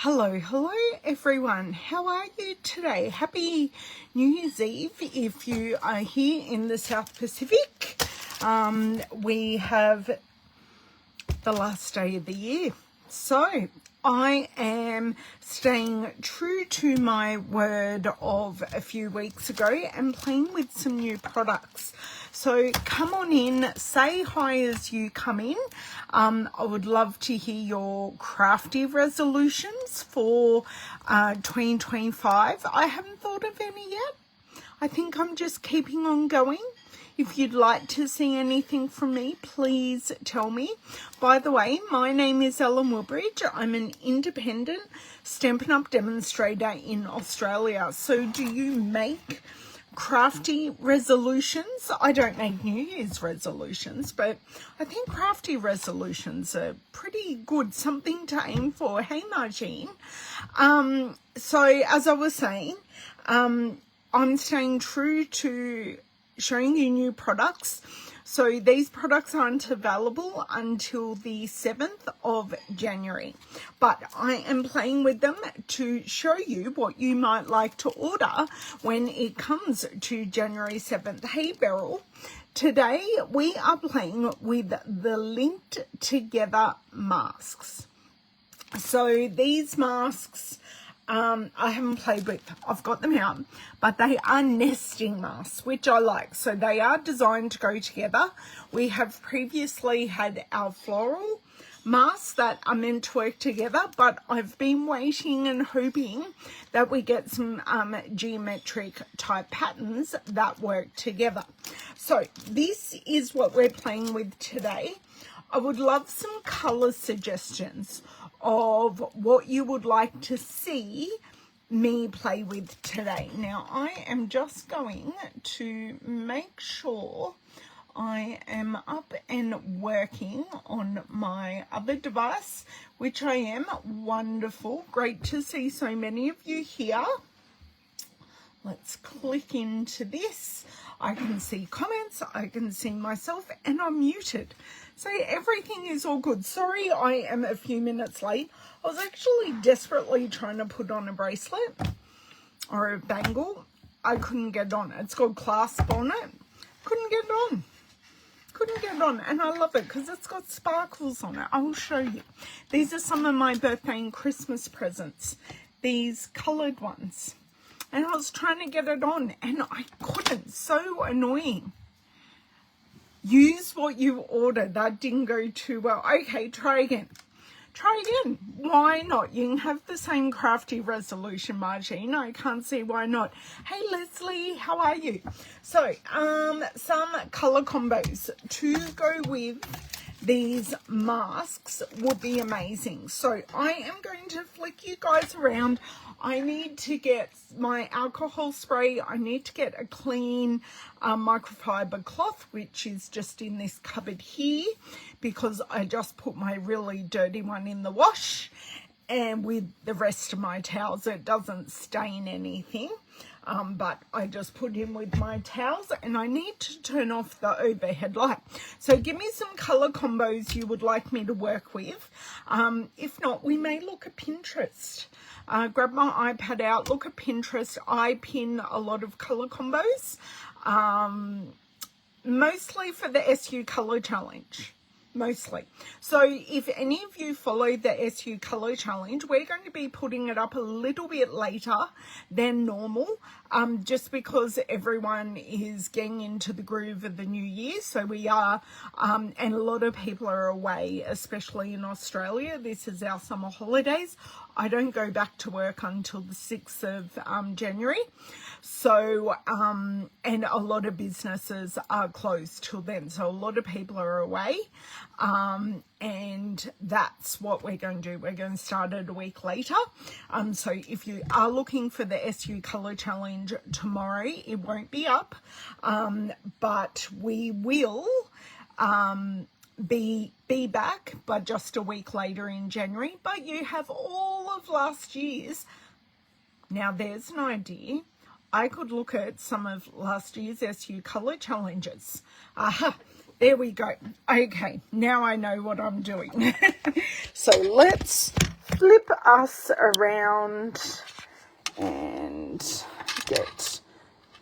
Hello everyone. How are you today? Happy New Year's Eve if you are here in the South Pacific. We have the last day of the year. So I am staying true to my word of a few weeks ago and playing with some new products. So come on in, say hi as you come in. I would love to hear your crafty resolutions for 2025. I haven't thought of any yet. I think I'm just keeping on going. If you'd like to see anything from me, please tell me. By the way, my name is Woodbridge. I'm an independent Stampin' Up demonstrator in Australia. So do you make crafty resolutions? I don't make New Year's resolutions, but I think crafty resolutions are pretty good, something to aim for. Hey, Margine. So as I was saying, I'm staying true to showing you new products. So these products aren't available until the 7th of January, but I am playing with them to show you what you might like to order when it comes to January 7th. Hey Beryl, today we are playing with the linked together masks. So these masks I haven't played with. I've got them out, but they are nesting masks, which I like. So they are designed to go together. We have previously had our floral masks that are meant to work together, but I've been waiting and hoping that we get some geometric type patterns that work together. So this is what we're playing with today. I would love some color suggestions of what you would like to see me play with today. Now, I am just going to make sure I am up and working on my other device, which I am. Wonderful. Great to see so many of you here. Let's click into this. I can see comments, I can see myself, and I'm muted. So everything is all good. Sorry, I am a few minutes late. I was actually desperately trying to put on a bracelet or a bangle. I couldn't get on. It's got clasp on it. Couldn't get on. Couldn't get on. And I love it because it's got sparkles on it. I will show you. These are some of my birthday and Christmas presents. These coloured ones. And I was trying to get it on and I couldn't. So annoying. Use what you ordered. That didn't go too well. Okay, try again. Try again. Why not? You can have the same crafty resolution, Margine. I can't see why not. Hey, Leslie, how are you? So, some colour combos to go with these masks would be amazing. So, I am going to flick you guys around. I need to get my alcohol spray. I need to get a clean microfiber cloth, which is just in this cupboard here, because I just put my really dirty one in the wash, and with the rest of my towels, it doesn't stain anything. But I just put in with my towels, and I need to turn off the overhead light. So give me some color combos you would like me to work with. If not, we may look at Pinterest. Grab my iPad out, look at Pinterest. I pin a lot of color combos, mostly for the SU color challenge. Mostly. So if any of you follow the SU color challenge, we're going to be putting it up a little bit later than normal, just because everyone is getting into the groove of the new year. So we are, and a lot of people are away, especially in Australia. This is our summer holidays. I don't go back to work until the 6th of January. So, and a lot of businesses are closed till then. So a lot of people are away. And that's what we're going to do. We're going to start it a week later. So if you are looking for the SU Color Challenge tomorrow, it won't be up. But we will, be back, but just a week later in January. But you have all of last year's. Now there's an idea. I could look at some of last year's SU color challenges. Aha, there we go. Okay, now I know what I'm doing. So let's flip us around and get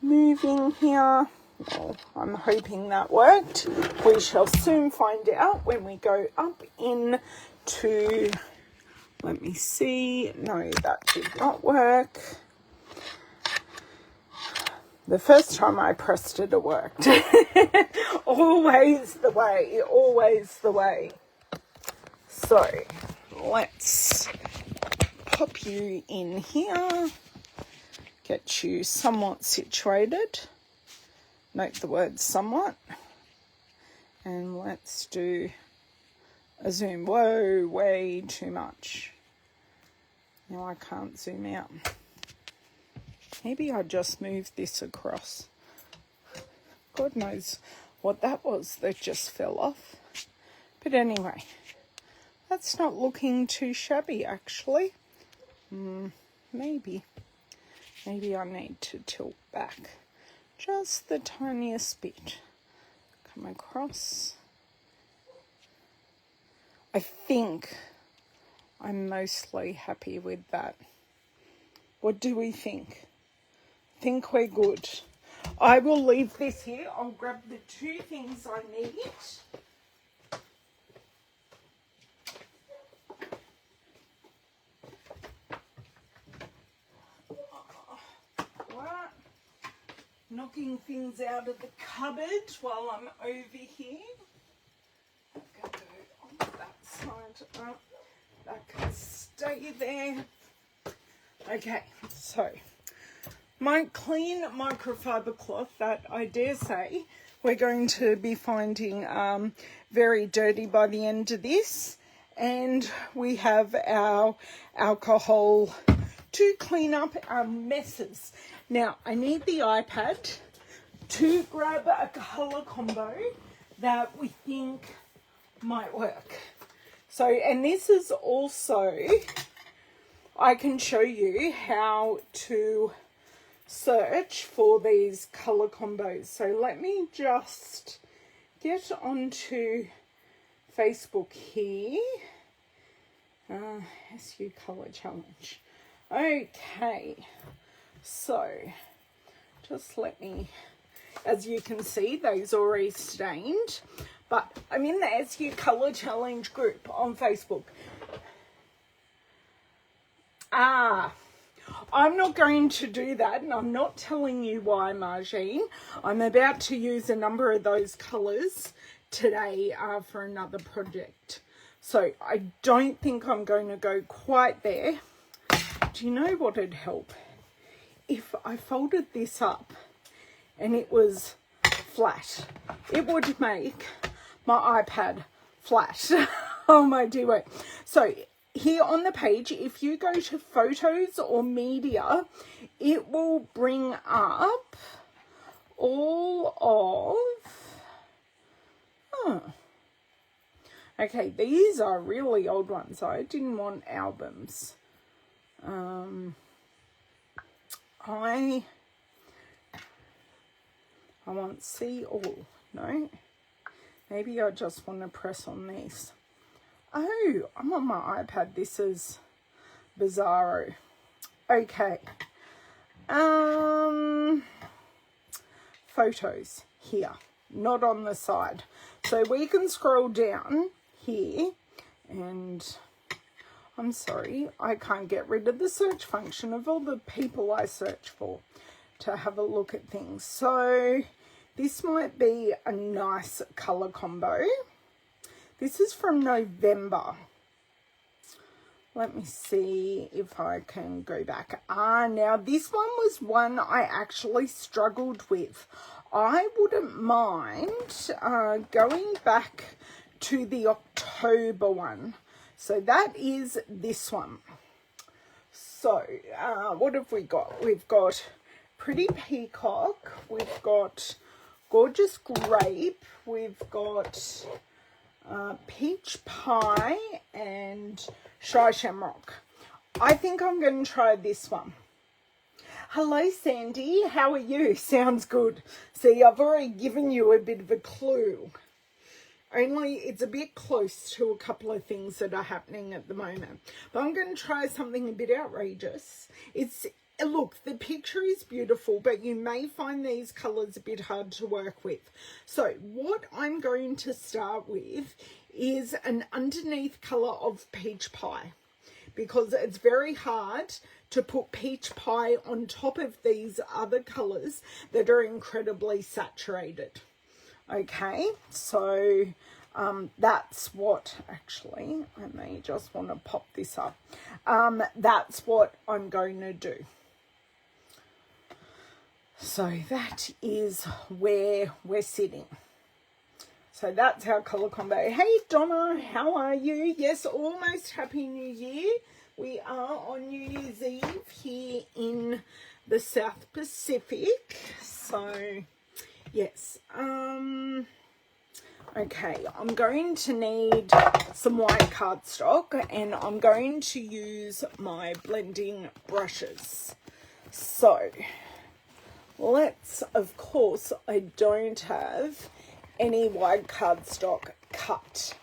moving here. Well, I'm hoping that worked. We shall soon find out when we go up into, let me see, no, that did not work. The first time I pressed it, it worked. Always the way, always the way. So let's pop you in here, get you somewhat situated. Note the word somewhat. And let's do a zoom. Whoa, way too much. Now I can't zoom out. Maybe I just moved this across. God knows what that was that just fell off. But anyway, that's not looking too shabby actually. Maybe I need to tilt back just the tiniest bit. Come across. I think I'm mostly happy with that. What do we think? Think we're good. I will leave this here. I'll grab the two things I need. Right. Knocking things out of the cupboard while I'm over here. I'm going to go on that side. That can stay there. Okay, so my clean microfiber cloth that I dare say we're going to be finding very dirty by the end of this, and we have our alcohol to clean up our messes. Now I need the iPad to grab a colour combo that we think might work. So, and this is also, I can show you how to search for these colour combos. So let me just get onto Facebook here. SU Colour Challenge. Okay, so just let me, as you can see, those are already stained, but I'm in the SU Colour Challenge group on Facebook. I'm not going to do that, and I'm not telling you why, Margine. I'm about to use a number of those colours today for another project. So I don't think I'm going to go quite there. Do you know what would help? If I folded this up and it was flat, it would make my iPad flat. Oh my dear way. So here on the page, if you go to photos or media, it will bring up all of, okay, these are really old ones. I didn't want albums. I want see all. No, maybe I just want to press on this. Oh, I'm on my iPad. This is bizarro. Okay. Photos here, not on the side. So we can scroll down here, and I'm sorry, I can't get rid of the search function of all the people I search for to have a look at things. So this might be a nice colour combo. This is from November. Let me see if I can go back. Now this one was one I actually struggled with. I wouldn't mind going back to the October one. So that is this one. So what have we got? We've got Pretty Peacock. We've got Gorgeous Grape. We've got Peach Pie and Shy Shamrock. I think I'm going to try this one. Hello, Sandy. How are you? Sounds good. See, I've already given you a bit of a clue. only it's a bit close to a couple of things that are happening at the moment. But I'm going to try something a bit outrageous. Look, the picture is beautiful, but you may find these colours a bit hard to work with. So what I'm going to start with is an underneath colour of peach pie, because it's very hard to put peach pie on top of these other colours that are incredibly saturated. Okay, so that's what, actually, I may just want to pop this up. That's what I'm going to do. So that is where we're sitting. So that's our colour combo. Hey Donna, how are you? Yes, almost Happy New Year. We are on New Year's Eve here in the South Pacific. So yes, okay, I'm going to need some white cardstock, and I'm going to use my blending brushes. So let's, of course, I don't have any white cardstock cut.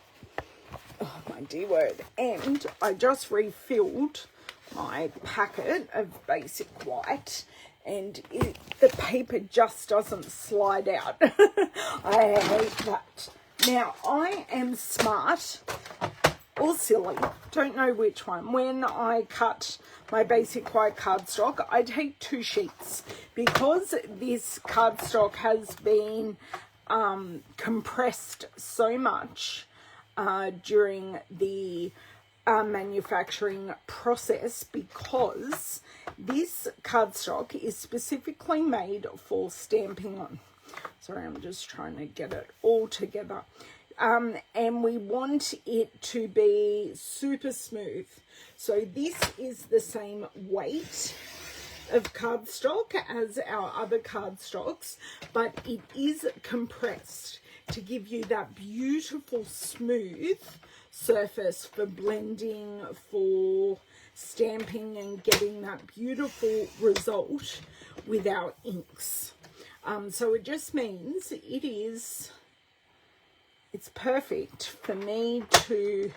Oh my dear word. And I just refilled my packet of basic white, and the paper just doesn't slide out. I hate that. Now, I am smart or silly, don't know which one. When I cut my basic white cardstock, I take 2 sheets, because this cardstock has been compressed so much during the manufacturing process, because this cardstock is specifically made for stamping on. Sorry, I'm just trying to get it all together. And we want it to be super smooth. So this is the same weight of cardstock as our other cardstocks, but it is compressed to give you that beautiful smooth surface for blending, for stamping, and getting that beautiful result with our inks. So it just means it's perfect for me to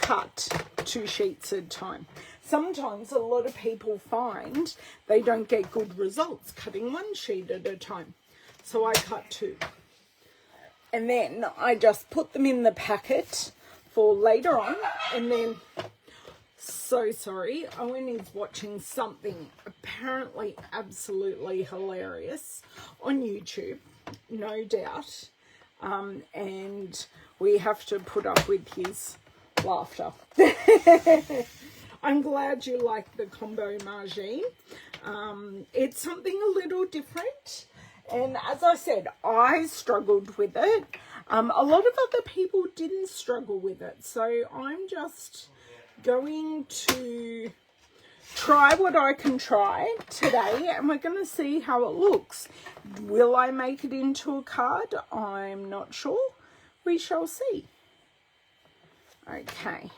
cut 2 sheets at a time. Sometimes a lot of people find they don't get good results cutting 1 sheet at a time. So I cut 2. And then I just put them in the packet for later on. And then, so sorry, Owen is watching something apparently absolutely hilarious on YouTube, no doubt. And we have to put up with his laughter. I'm glad you like the combo margine. It's something a little different. And as I said, I struggled with it. A lot of other people didn't struggle with it. So I'm just going to try what I can try today, and we're going to see how it looks. Will I make it into a card? I'm not sure. We shall see. Okay.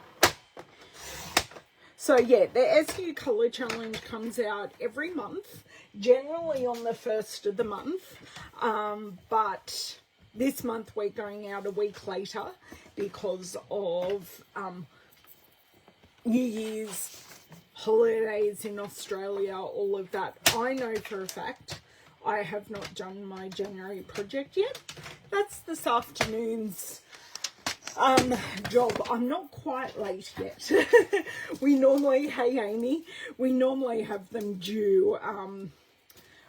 So yeah, the SU Colour Challenge comes out every month, generally on the 1st of the month, but this month we're going out a week later because of New Year's, holidays in Australia, all of that. I know for a fact I have not done my January project yet. That's this afternoon's job. I'm not quite late yet. We normally, hey Amy, we normally have them due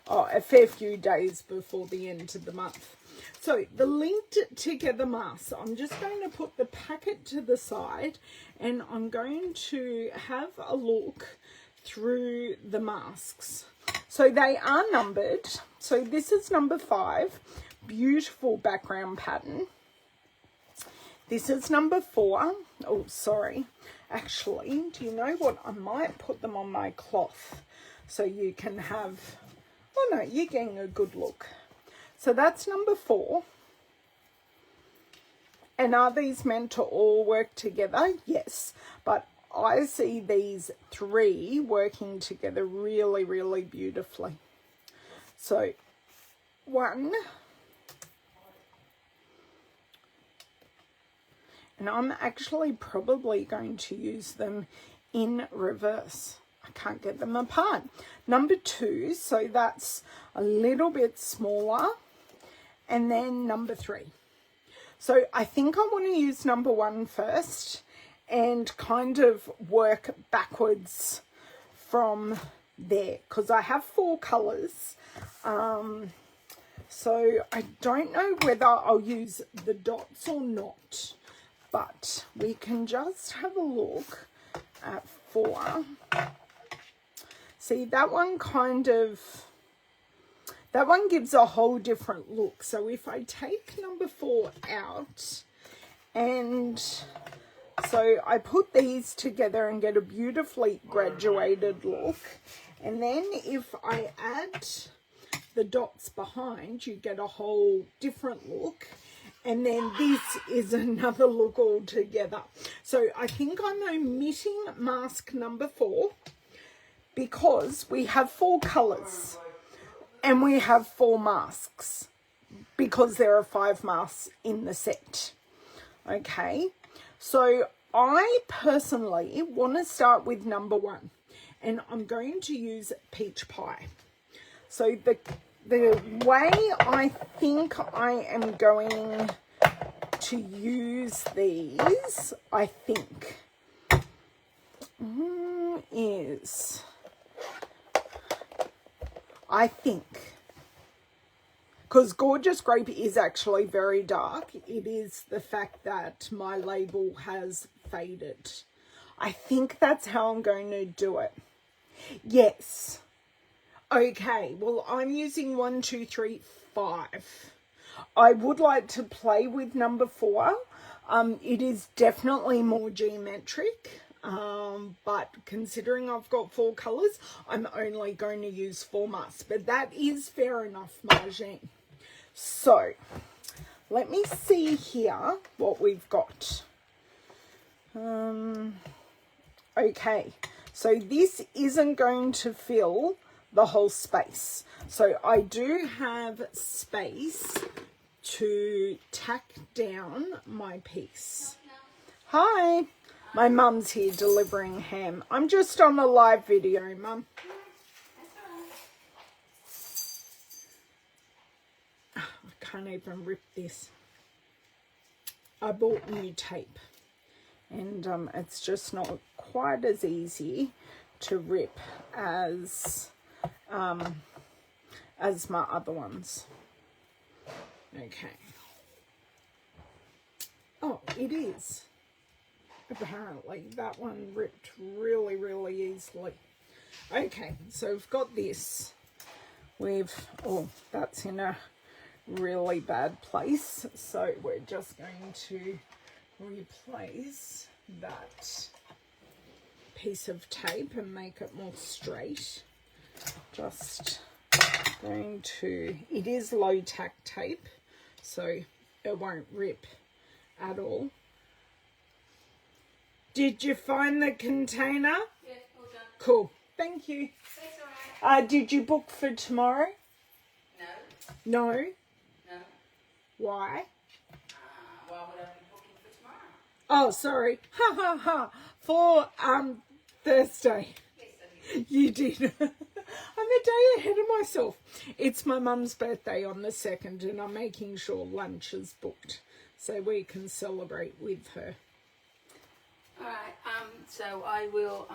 a fair few days before the end of the month. So the linked together masks, I'm just going to put the packet to the side, and I'm going to have a look through the masks. So they are numbered. So this is number 5, beautiful background pattern. This is number 4. Oh, sorry. Actually, do you know what? I might put them on my cloth so you can have, oh no, you're getting a good look. So that's number 4. And are these meant to all work together? Yes. But I see these 3 working together really, really beautifully. So 1, And I'm actually probably going to use them in reverse. I can't get them apart. Number 2, so that's a little bit smaller. And then number 3. So I think I want to use number 1 first and kind of work backwards from there, because I have 4 colours. So I don't know whether I'll use the dots or not, but we can just have a look at 4. See, that one gives a whole different look. So if I take number 4 out, and so I put these together and get a beautifully graduated look. And then if I add the dots behind, you get a whole different look. And then this is another look altogether. So I think I'm omitting mask number 4 because we have 4 colours and we have 4 masks because there are 5 masks in the set. Okay, so I personally want to start with number 1, and I'm going to use Peach Pie. So the way I think I am going to use these, I think, is, because Gorgeous Grape is actually very dark, it is the fact that my label has faded. I think that's how I'm going to do it. Yes. Okay, well, I'm using 1, 2, 3, 5. I would like to play with number 4. It is definitely more geometric, but considering I've got 4 colours, I'm only going to use 4 masks. But that is fair enough, Margine. So, let me see here what we've got. Okay, so this isn't going to fill the whole space. So I do have space to tack down my piece. Hi, my mum's here delivering ham. I'm just on a live video, Mum. I can't even rip this. I bought new tape, and it's just not quite as easy to rip as my other ones. Okay. Oh, it is. Apparently that one ripped really, really easily. Okay, so we've got this. Oh, that's in a really bad place. So we're just going to replace that piece of tape and make it more straight. Just going to, it is low tack tape, so it won't rip at all. Did you find the container? Yeah, all done. Cool, thank you. That's all right. Did you book for tomorrow? No. No? No. Why? Why would I be booking for tomorrow? Oh, sorry. Ha ha ha. For Thursday. Yes, I did. You did. I'm a day ahead of myself. It's my mum's birthday on the 2nd, and I'm making sure lunch is booked so we can celebrate with her. All right, so I will,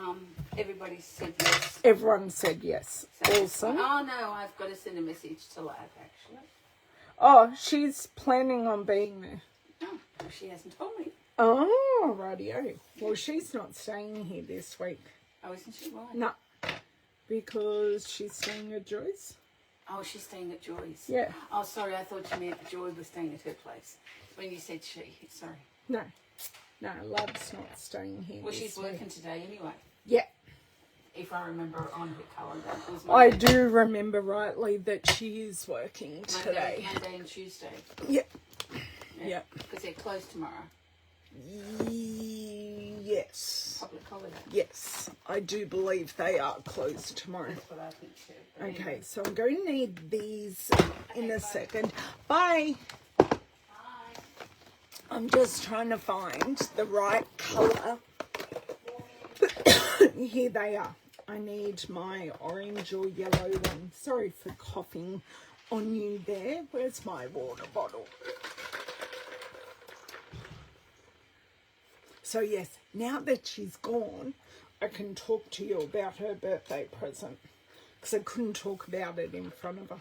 everybody said yes. Everyone said yes. So awesome. Oh, no, I've got to send a message to Lab, actually. Oh, she's planning on being there. Oh, she hasn't told me. Oh, rightio. Well, she's not staying here this week. Oh, isn't she? Why? No, because she's staying at Joy's. Oh, she's staying at Joy's? Yeah. Oh, sorry, I thought you meant Joy was staying at her place. When you said she, sorry. No, Lab's not staying here. Well, she's working today anyway. Yeah. If I remember on her calendar. It was I do remember rightly that she is working today. Monday and Tuesday. Yeah. Yeah. Because they're closed tomorrow. Yes. Public holiday. Yes, I do believe they are closed tomorrow. That's what I think too. Okay, so I'm going to need these in a second. Bye. Bye. I'm just trying to find the right colour. Here they are. I need my orange or yellow one. Sorry for coughing on you there. Where's my water bottle? So yes, now that she's gone, I can talk to you about her birthday present, because I couldn't talk about it in front of her.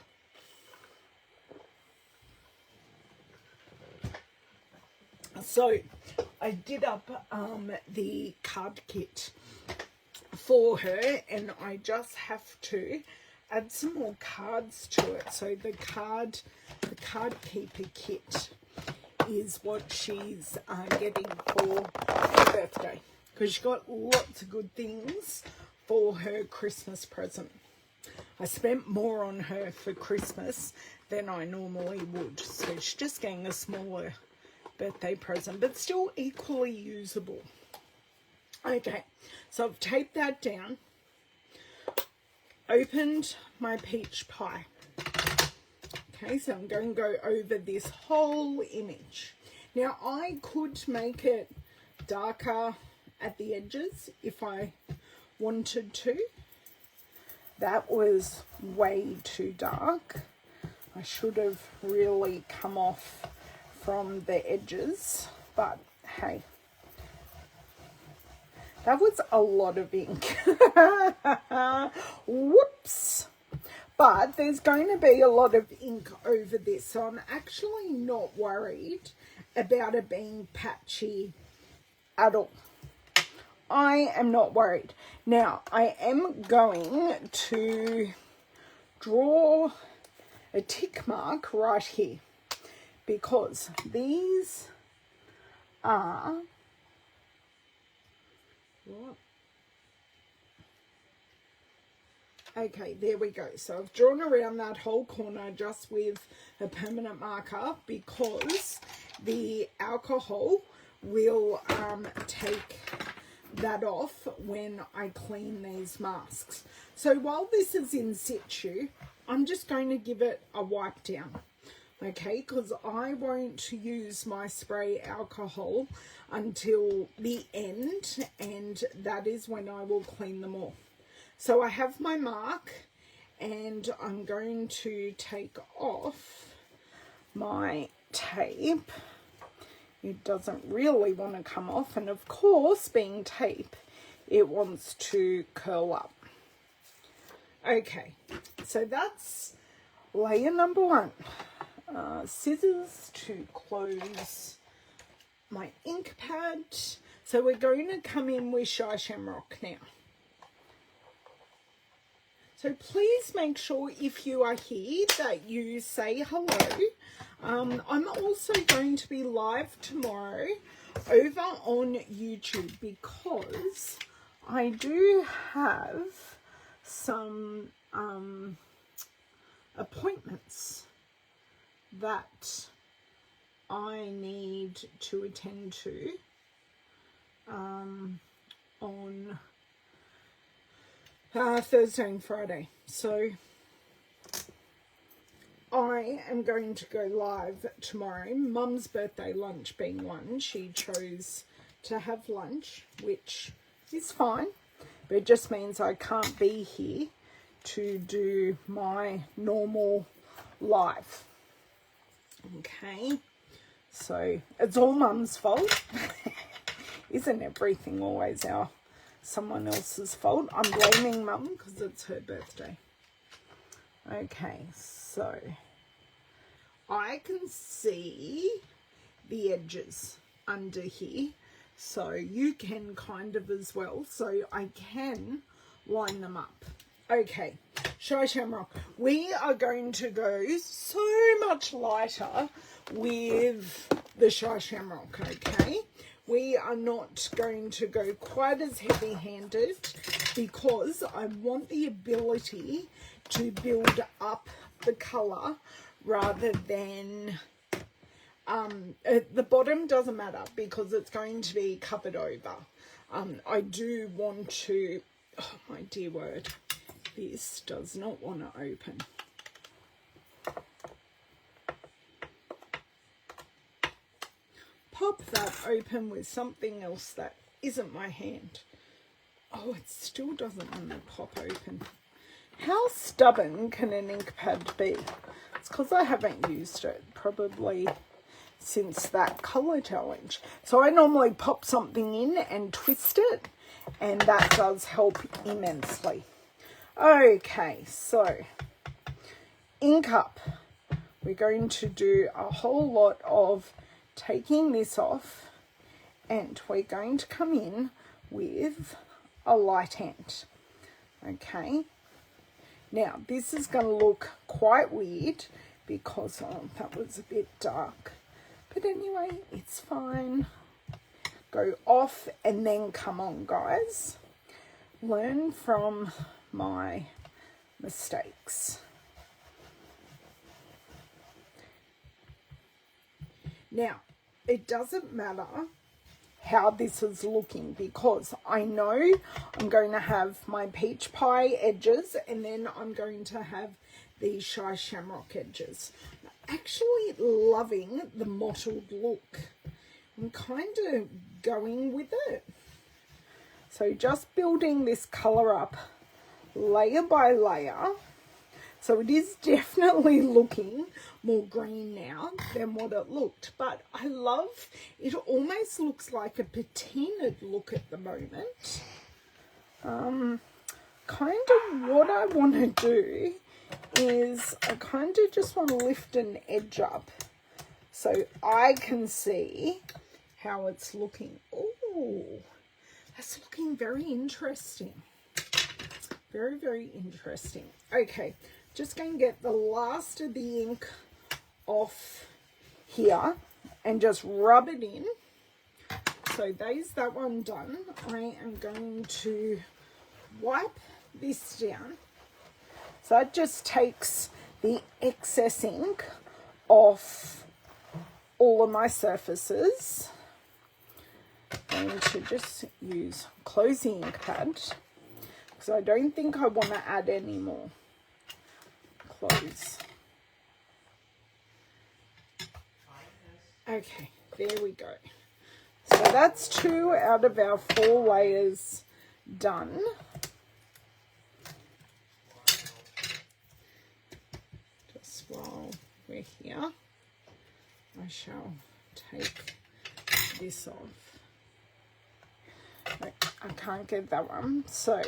So I did up the card kit for her, and I just have to add some more cards to it. So the card keeper kit is what she's getting for her birthday, because she got lots of good things for her Christmas present. I spent more on her for Christmas than I normally would, so she's just getting a smaller birthday present, but still equally usable. Okay, so I've taped that down, opened my peach pie. Okay, so I'm going to go over this whole image. Now, I could make it darker at the edges if I wanted to. That was way too dark. I should have really come off from the edges, but hey, that was a lot of ink. Whoops. But there's going to be a lot of ink over this, so I'm actually not worried about it being patchy at all. I am not worried. Now, I am going to draw a tick mark right here, because these are, what? Okay, there we go. So I've drawn around that whole corner just with a permanent marker, because the alcohol will take that off when I clean these masks. So while this is in situ, I'm just going to give it a wipe down. Okay, because I won't use my spray alcohol until the end, and that is when I will clean them all. So I have my mark, and I'm going to take off my tape. It doesn't really want to come off, and of course, being tape, it wants to curl up. Okay, so that's layer number one. Scissors to close my ink pad. So we're going to come in with Shy Shamrock now. So please make sure, if you are here, that you say hello. I'm also going to be live tomorrow over on YouTube, because I do have some appointments that I need to attend to on Thursday and Friday. So I am going to go live tomorrow. Mum's birthday lunch being one. She chose to have lunch, which is fine, but it just means I can't be here to do my normal live. Okay, so it's all Mum's fault. Isn't everything always someone else's fault? I'm blaming Mum because it's her birthday. Okay, so I can see the edges under here, so you can kind of as well, so I can line them up. Okay, Shy Shamrock, we are going to go so much lighter with the Shy Shamrock, okay? We are not going to go quite as heavy-handed, because I want the ability to build up the colour rather than... the bottom doesn't matter because it's going to be covered over. I do want to... Oh, my dear word. This does not want to open. pop that open with something else that isn't my hand. Oh, it still doesn't want to pop open. How stubborn can an ink pad be? It's because I haven't used it probably since that colour challenge. So I normally pop something in and twist it, and that does help immensely. Okay, so ink up. We're going to do a whole lot of taking this off, and we're going to come in with a light hand. Okay, now this is going to look quite weird because that was a bit dark, but anyway, it's fine. Go off and then come on, guys. Learn from my mistakes. Now, it doesn't matter how this is looking because I know I'm going to have my peach pie edges and then I'm going to have these shy shamrock edges. I'm actually loving the mottled look. I'm kind of going with it. So just building this colour up layer by layer. So it is definitely looking more green now than what it looked. But I love, it almost looks like a patinaed look at the moment. Kind of what I want to do is I kind of just want to lift an edge up so I can see how it's looking. Oh, that's looking very interesting. Very, very interesting. Okay, just going to get the last of the ink off here and just rub it in. So there's that one done. I am going to wipe this down. So that just takes the excess ink off all of my surfaces. I'm going to just use close the ink pad because I don't think I want to add any more. Close. Okay, there we go. So that's 2 out of our 4 layers done. Just while we're here, I shall take this off. I can't get that one. So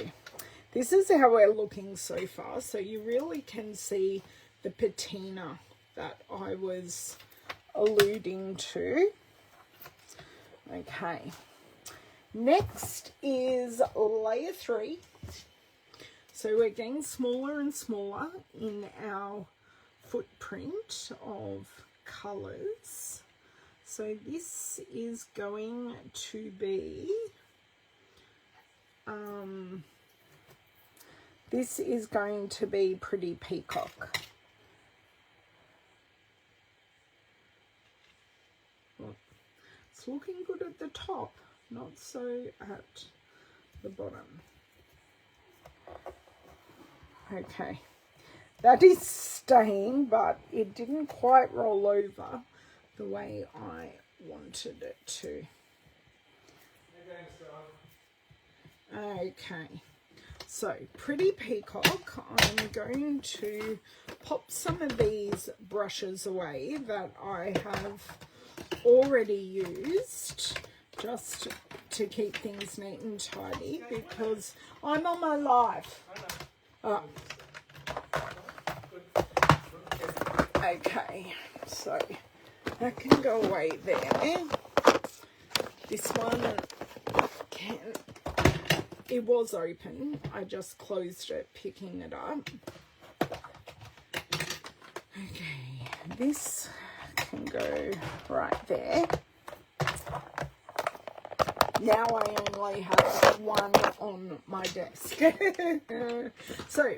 this is how we're looking so far. So you really can see the patina that I was alluding to. Okay, next is layer 3. So we're getting smaller and smaller in our footprint of colours. So this is going to be pretty peacock. Well, it's looking good at the top, not so at the bottom. Okay, that is staying, but it didn't quite roll over the way I wanted it to. Okay, so pretty peacock. I'm going to pop some of these brushes away that I have already used just to keep things neat and tidy because I'm on my live. Okay, so that can go away there. This one can, it was open, I just closed it, picking it up. Okay, this can go right there. Now I only have one on my desk. So,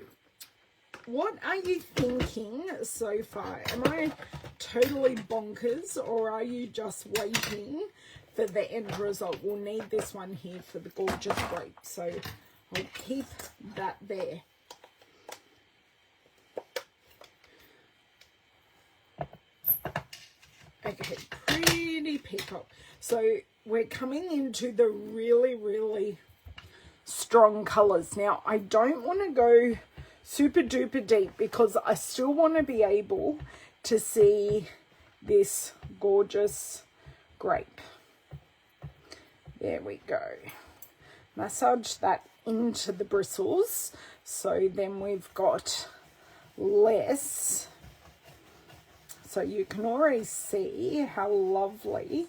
what are you thinking so far? Am I totally bonkers or are you just waiting for the end result? We'll need this one here for the gorgeous grape, so I'll keep that there. Okay, pretty Kitty Peacock. So we're coming into the really, really strong colours. Now, I don't want to go super duper deep because I still want to be able to see this gorgeous grape. There we go. Massage that into the bristles, so then we've got less. So you can already see how lovely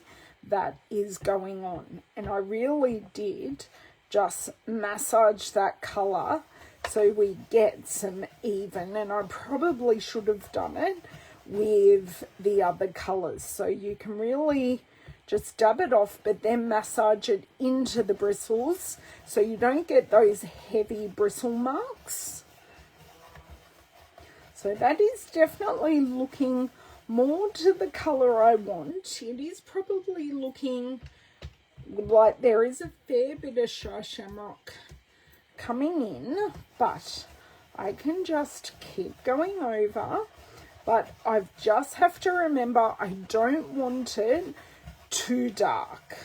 that is going on. And I really did just massage that colour so we get some even. And I probably should have done it with the other colours. So you can really just dab it off, but then massage it into the bristles so you don't get those heavy bristle marks. So that is definitely looking more to the colour I want. It is probably looking like there is a fair bit of shamrock coming in, but I can just keep going over. But I just have to remember I don't want it too dark.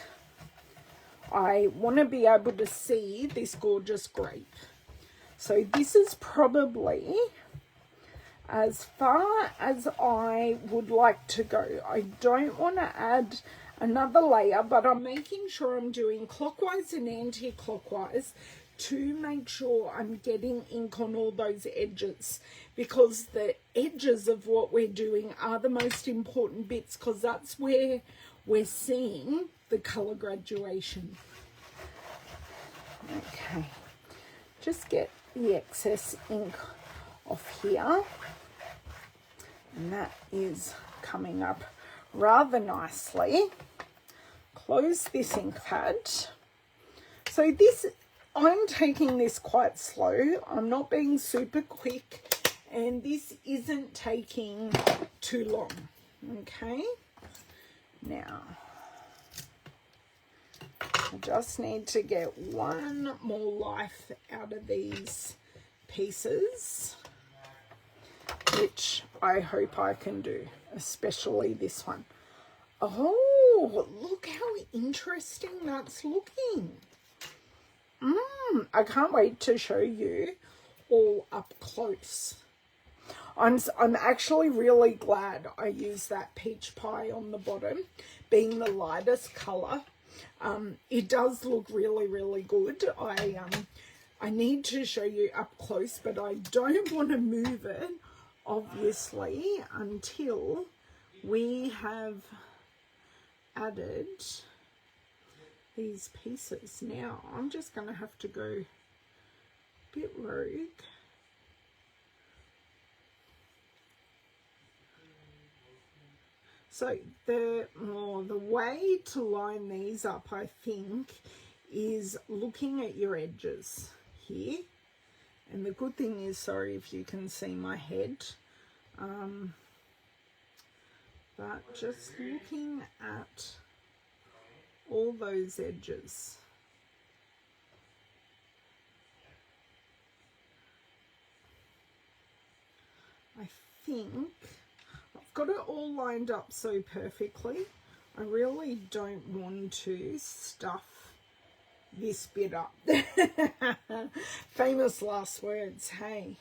I want to be able to see this gorgeous grape. So this is probably as far as I would like to go. I don't want to add another layer, but I'm making sure I'm doing clockwise and anti-clockwise to make sure I'm getting ink on all those edges, because the edges of what we're doing are the most important bits, because that's where we're seeing the colour graduation. Okay, just get the excess ink off here, and that is coming up rather nicely. Close this ink pad. So this, I'm taking this quite slow. I'm not being super quick, and this isn't taking too long. Okay, now I just need to get one more life out of these pieces, which I hope I can do, especially this one. Oh, look how interesting that's looking. I can't wait to show you all up close. I'm actually really glad I used that peach pie on the bottom, being the lightest colour. It does look really, really good. I need to show you up close, but I don't want to move it, obviously, until we have added these pieces. Now I'm just going to have to go a bit rogue. So the way to line these up, I think, is looking at your edges here. And the good thing is, sorry if you can see my head, but just looking at all those edges. I think I've got it all lined up so perfectly. I really don't want to stuff this bit up. Famous last words, hey.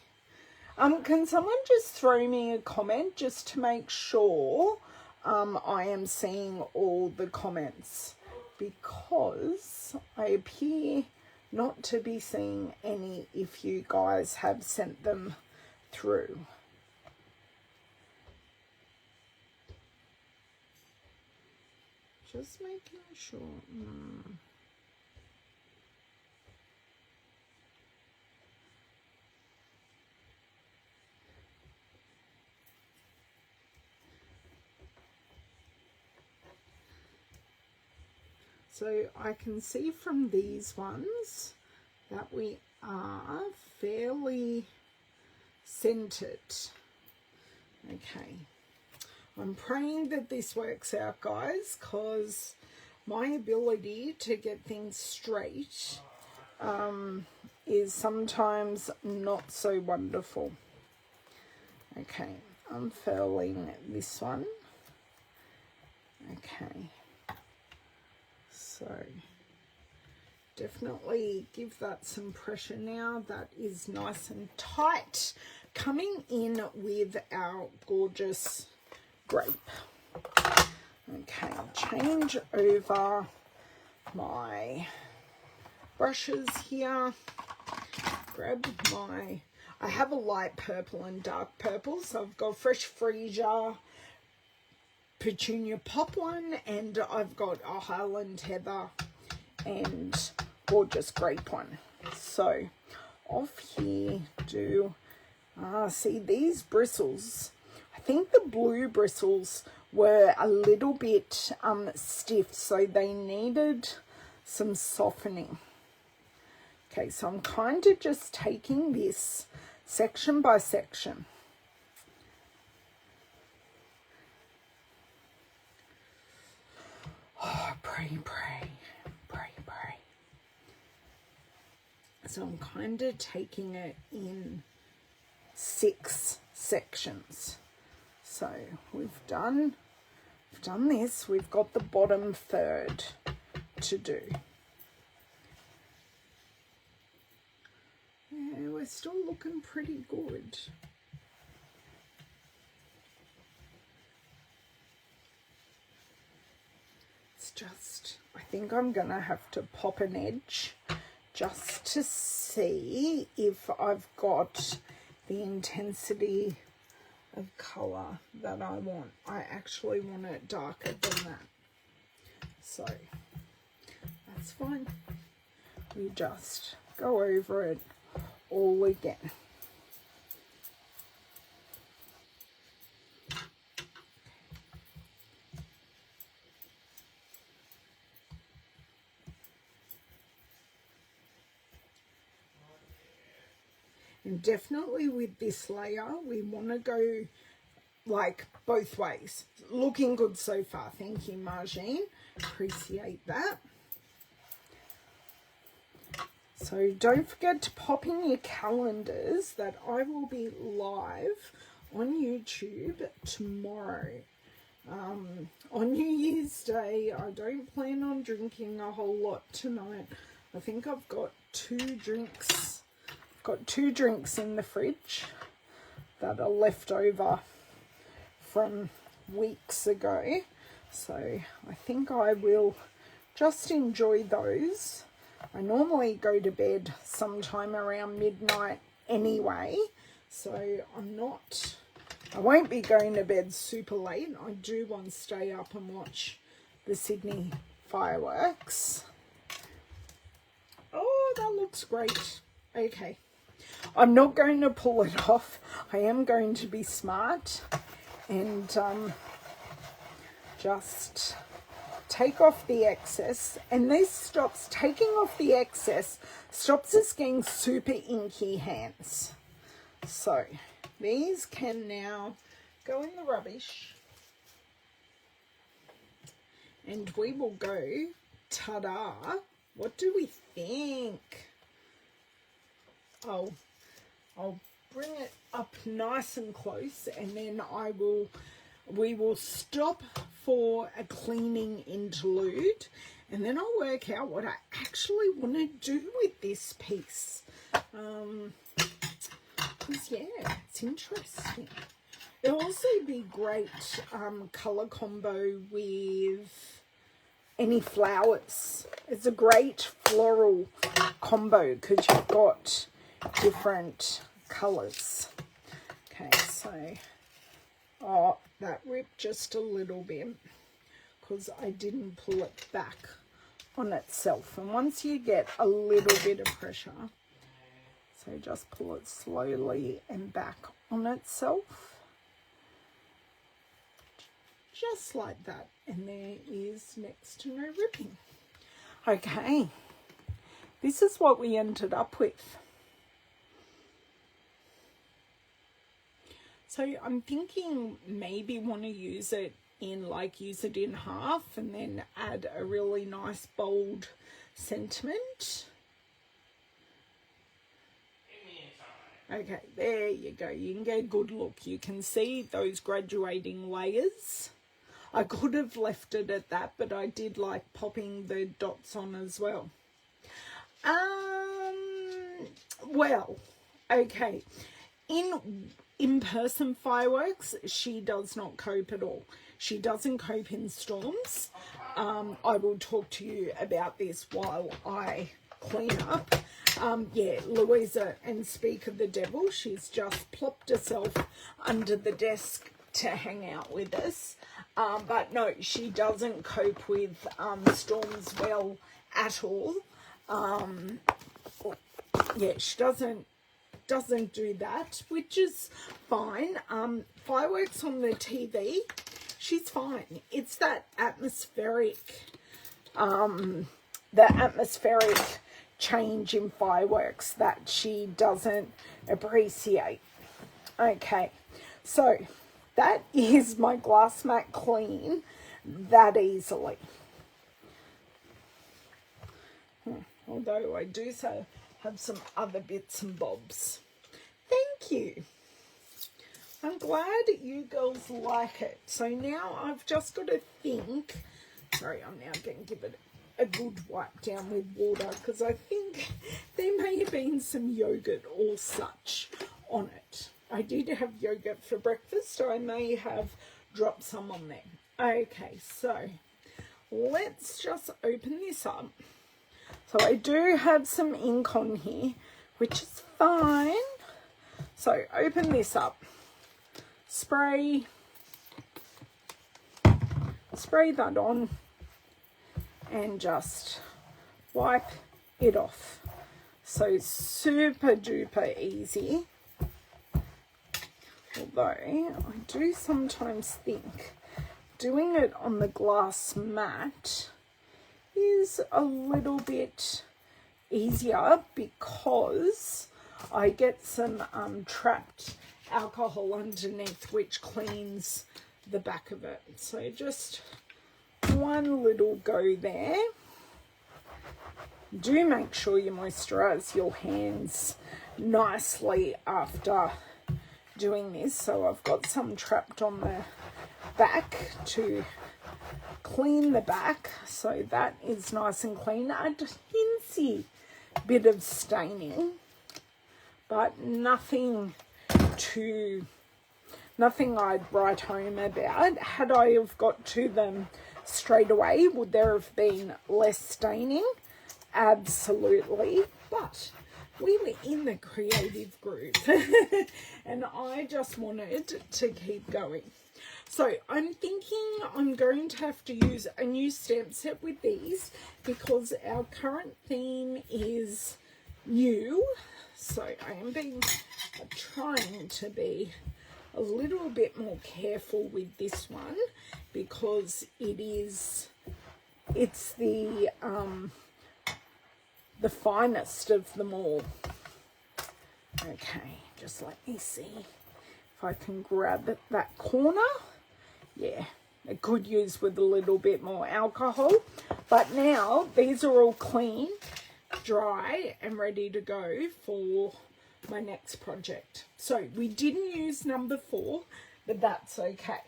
Can someone just throw me a comment just to make sure I am seeing all the comments, because I appear not to be seeing any if you guys have sent them through. Just making sure. So I can see from these ones that we are fairly centered. Okay. I'm praying that this works out, guys, because my ability to get things straight is sometimes not so wonderful. Okay, unfurling this one. Okay, so definitely give that some pressure now. That is nice and tight, coming in with our gorgeous grape. Okay, change over my brushes here. Grab my, I have a light purple and dark purple, so I've got Fresh Freesia Petunia Pop one, and I've got a Highland Heather and gorgeous grape one. So off here, see these bristles, I think the blue bristles were a little bit stiff, so they needed some softening. Okay, so I'm kind of just taking this section by section. Oh, pray, pray, pray, pray. So I'm kind of taking it in 6 sections. So we've done this. We've got the bottom third to do. Yeah, we're still looking pretty good. It's just, I think I'm gonna have to pop an edge just to see if I've got the intensity of colour that I want. I actually want it darker than that. So that's fine. We just go over it all again. And definitely with this layer, we want to go like both ways. Looking good so far. Thank you, Margine. Appreciate that. So don't forget to pop in your calendars that I will be live on YouTube tomorrow. On New Year's Day, I don't plan on drinking a whole lot tonight. I think I've got 2 drinks. I've got 2 drinks in the fridge that are left over from weeks ago. So I think I will just enjoy those. I normally go to bed sometime around midnight anyway, so I won't be going to bed super late. I do want to stay up and watch the Sydney fireworks. Oh, that looks great. Okay, I'm not going to pull it off. I am going to be smart and just take off the excess, and this stops, taking off the excess stops us getting super inky hands. So these can now go in the rubbish, and we will go, ta-da. What do we think? I'll bring it up nice and close, and then we will stop for a cleaning interlude, and then I'll work out what I actually want to do with this piece. Because yeah, it's interesting. It'll also be great colour combo with any flowers. It's a great floral combo because you've got different colours. Okay, so oh, that ripped just a little bit because I didn't pull it back on itself. And once you get a little bit of pressure, so just pull it slowly and back on itself. Just like that. And there is next to no ripping. Okay, this is what we ended up with. So I'm thinking maybe want to use it in half and then add a really nice bold sentiment. Okay, there you go. You can get a good look. You can see those graduating layers. I could have left it at that, but I did like popping the dots on as well. Well, okay. In-person fireworks, she does not cope at all. She doesn't cope in storms. I will talk to you about this while I clean up. Yeah, Louisa and Speak of the Devil, she's just plopped herself under the desk to hang out with us. But no, she doesn't cope with storms well at all. Yeah, she doesn't do that, which is fine. Fireworks on the TV, she's fine. It's that atmospheric change in fireworks that she doesn't appreciate. Okay, so that is my glass mat clean that easily. Although I do so have some other bits and bobs. Thank you. I'm glad you girls like it. So now I've just got to think. Sorry, I'm now going to give it a good wipe down with water because I think there may have been some yogurt or such on it. I did have yogurt for breakfast, so I may have dropped some on there. Okay, so let's just open this up. So I do have some ink on here, which is fine. So open this up. Spray that on and just wipe it off. So super duper easy. Although I do sometimes think doing it on the glass mat is a little bit easier because I get some trapped alcohol underneath, which cleans the back of it. So just one little go there. Do make sure you moisturize your hands nicely after doing this. So I've got some trapped on the back to clean the back, so that is nice and clean. A teensy bit of staining, but nothing I'd write home about. Had I have got to them straight away, would there have been less staining? Absolutely, but we were in the creative group and I just wanted to keep going. So I'm thinking I'm going to have to use a new stamp set with these because our current theme is new. So I am trying to be a little bit more careful with this one because it's the finest of them all. Okay, just let me see if I can grab that corner. Yeah, it could use with a little bit more alcohol. But now these are all clean, dry, and ready to go for my next project. So we didn't use number 4, but that's okay.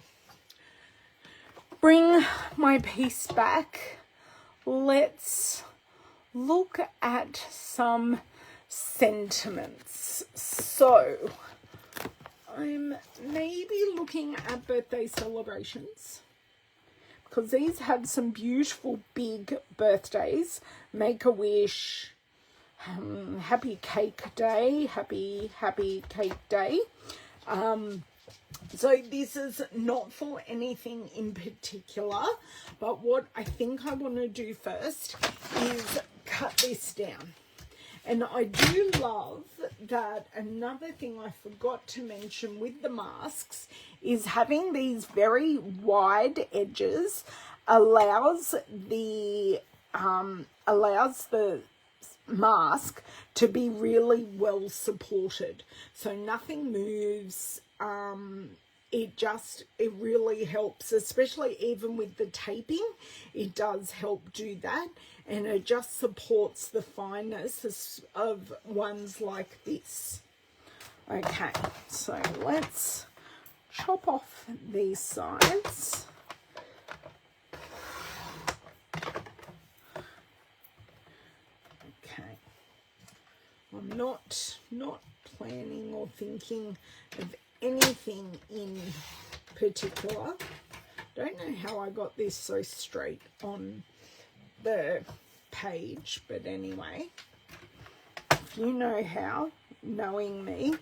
Bring my piece back. Let's look at some sentiments. So I'm maybe looking at birthday celebrations because these have some beautiful big birthdays. Make-A-Wish, Happy Cake Day, Happy Cake Day. So this is not for anything in particular, but what I think I want to do first is cut this down. And I do love that another thing I forgot to mention with the masks is having these very wide edges allows the mask to be really well supported. So nothing moves. It really helps, especially even with the taping. It does help do that. And it just supports the fineness of ones like this. Okay, so let's chop off these sides. I'm not planning or thinking of anything in particular. Don't know how I got this so straight on the page, but anyway, if you know how, knowing me,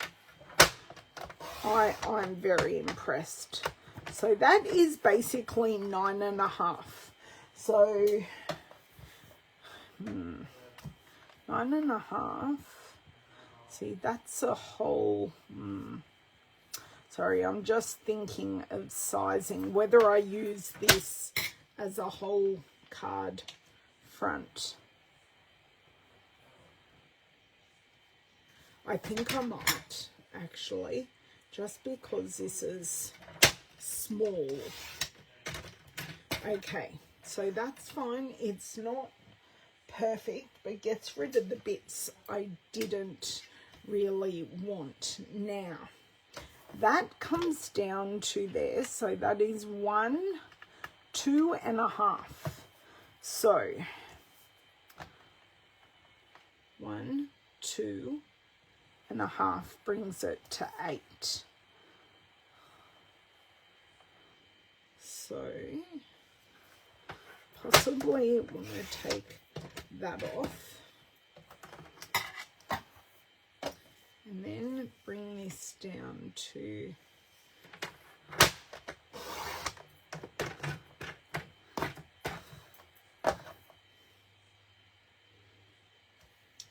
I'm very impressed. So that is basically 9.5. So 9.5. See, that's a whole. Sorry, I'm just thinking of sizing, whether I use this as a whole card front. I think I might, actually, just because this is small. Okay, so that's fine. It's not perfect, but gets rid of the bits I didn't really want. Now, that comes down to there, so that is 1, 2.5. So 1, 2.5 brings it to 8. So possibly want to take that off. And then bring this down to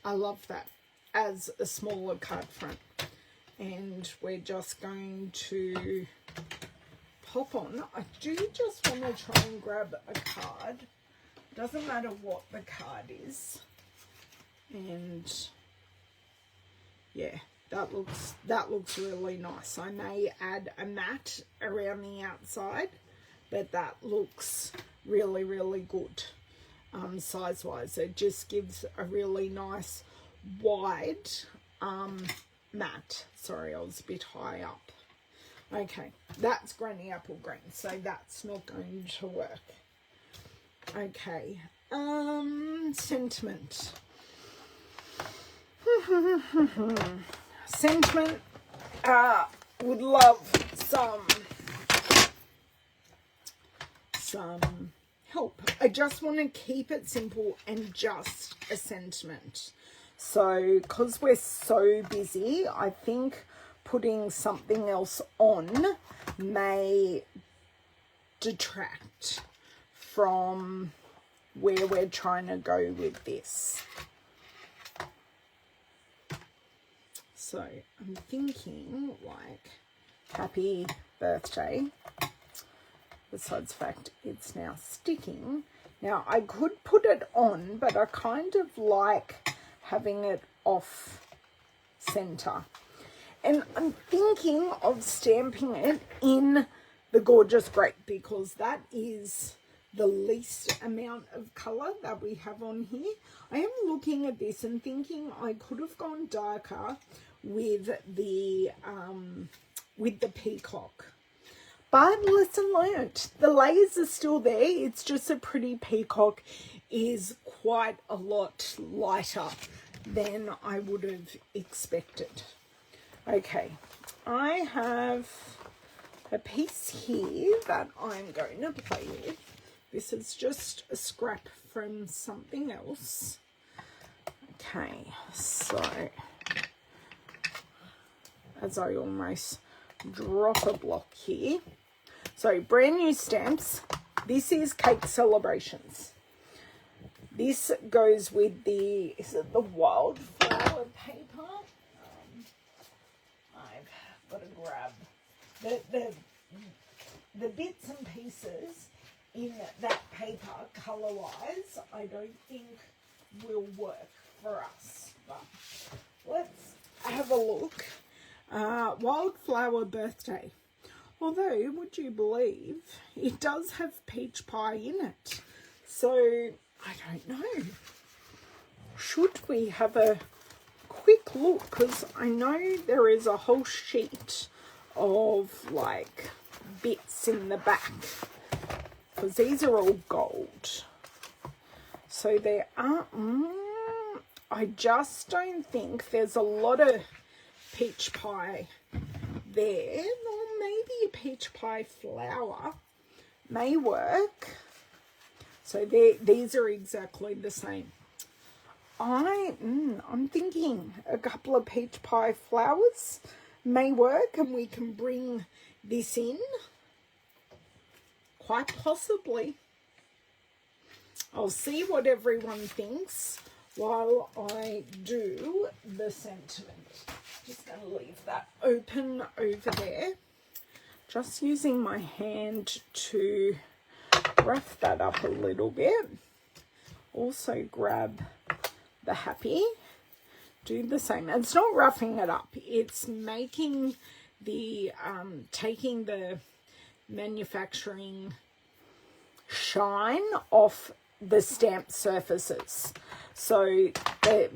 I love that as a smaller card front. And we're just going to pop on. I do just want to try and grab a card. Doesn't matter what the card is. And yeah, that looks really nice. I may add a mat around the outside, but that looks really, really good size wise. It just gives a really nice wide mat. Sorry, I was a bit high up. Okay, that's Granny Apple Green, so that's not going to work. Okay, sentiment. Sentiment, would love some help. I just want to keep it simple and just a sentiment. So, because we're so busy, I think putting something else on may detract from where we're trying to go with this. So I'm thinking like happy birthday, besides the fact it's now sticking. Now I could put it on, but I kind of like having it off center. And I'm thinking of stamping it in the Gorgeous Grape because that is the least amount of colour that we have on here. I am looking at this and thinking I could have gone darker with the peacock. But lesson learnt. The layers are still there. It's just a pretty peacock is quite a lot lighter than I would have expected. Okay, I have a piece here that I'm going to play with. This is just a scrap from something else. Okay, so as I almost drop a block here. So brand new stamps. This is Cake Celebrations. This goes with the, is it the wildflower paper? I've got to grab the bits and pieces in that paper, colour-wise, I don't think will work for us. But let's have a look. Wildflower Birthday. Although, would you believe, it does have peach pie in it. So, I don't know. Should we have a quick look? Because I know there is a whole sheet of, like, bits in the back. Because these are all gold. So there are, I just don't think there's a lot of peach pie there. Or maybe a peach pie flower may work. So these are exactly the same. I'm thinking a couple of peach pie flowers may work, and we can bring this in, quite possibly. I'll see what everyone thinks while I do the sentiment. Just going to leave that open over there. Just using my hand to rough that up a little bit. Also grab the happy. Do the same. It's not roughing it up. It's making the, taking the manufacturing shine off the stamped surfaces. So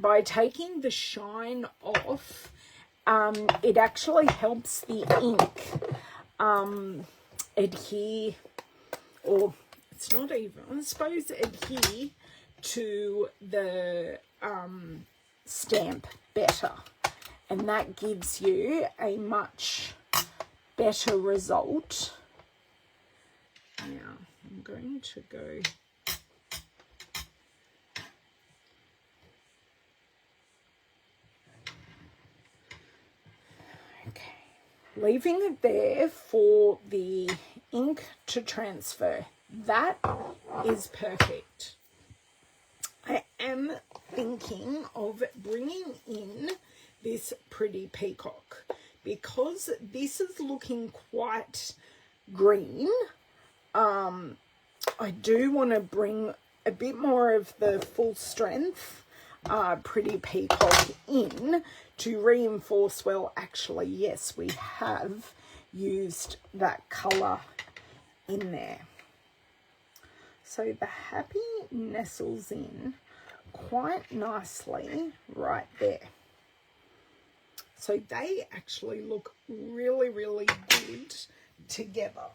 by taking the shine off, it actually helps the ink adhere, or it's not even, I suppose, adhere to the stamp better, and that gives you a much better result. Now I'm going to go leaving it there for the ink to transfer. That is perfect. I am thinking of bringing in this pretty peacock because this is looking quite green. I do want to bring a bit more of the full strength pretty peacock in to reinforce. Well, actually, yes, we have used that colour in there. So the happy nestles in quite nicely right there. So they actually look really, really good together.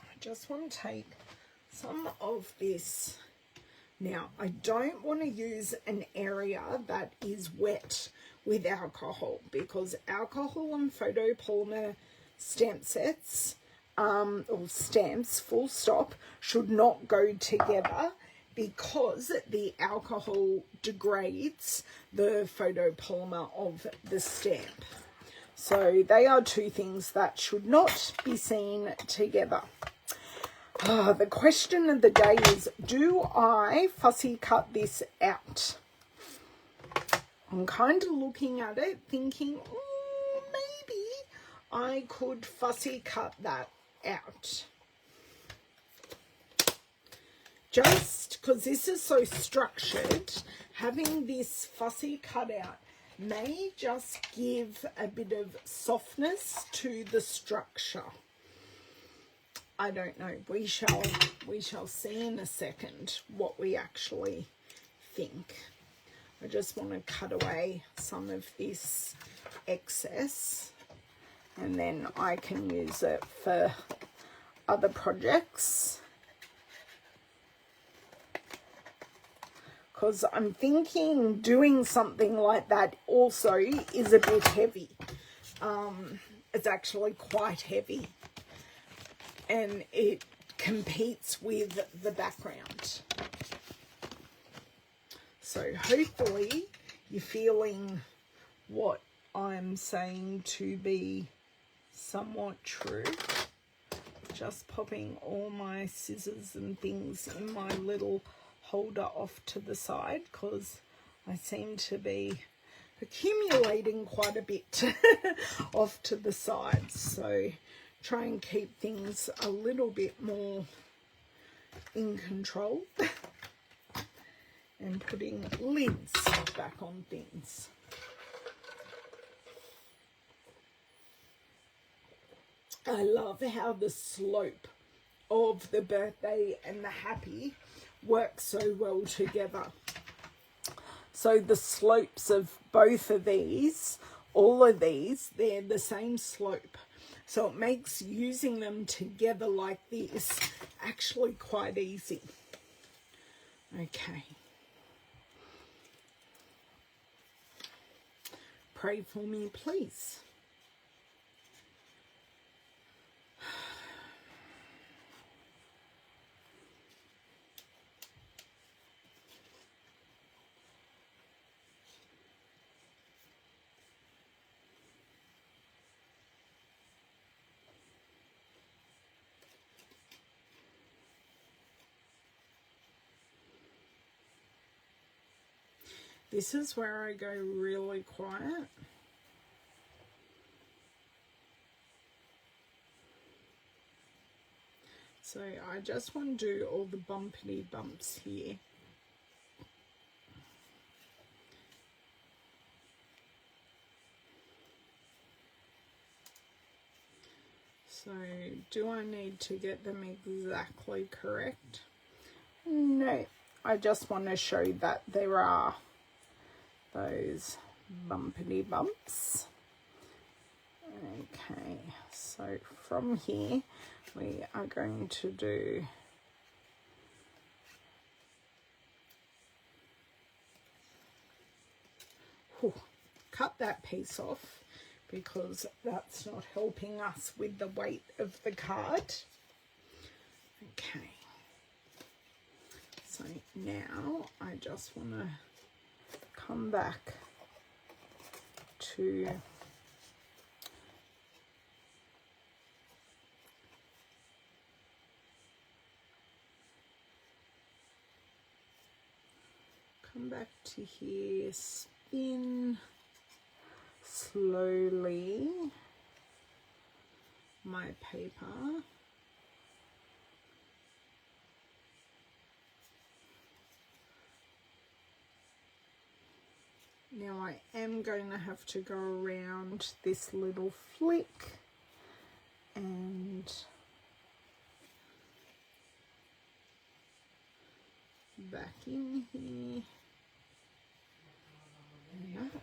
I just want to take some of this. Now, I don't want to use an area that is wet with alcohol, because alcohol and photopolymer stamp sets, or stamps, full stop, should not go together, because the alcohol degrades the photopolymer of the stamp. So they are two things that should not be seen together. The question of the day is, do I fussy cut this out? I'm kind of looking at it thinking, maybe I could fussy cut that out. Just because this is so structured, having this fussy cut out may just give a bit of softness to the structure. I don't know. We shall see in a second what we actually think. I just want to cut away some of this excess, and then I can use it for other projects. Because I'm thinking doing something like that also is a bit heavy. It's actually quite heavy, and it competes with the background. So hopefully you're feeling what I'm saying to be somewhat true. Just popping all my scissors and things in my little holder off to the side, because I seem to be accumulating quite a bit off to the side. So try and keep things a little bit more in control and putting lids back on things. I love how the slope of the birthday and the happy work so well together. So the slopes of both of these, all of these, they're the same slope. So it makes using them together like this actually quite easy. Okay. pray for me, please. This is where I go really quiet. So I just want to do all the bumpity bumps here. So do I need to get them exactly correct? No, I just want to show that there are those bumpity bumps. Okay, so from here we are going to do cut that piece off because that's not helping us with the weight of the card. Okay, so now I just want to come back to here, spin slowly my paper. Now I am going to have to go around this little flick and back in here and up.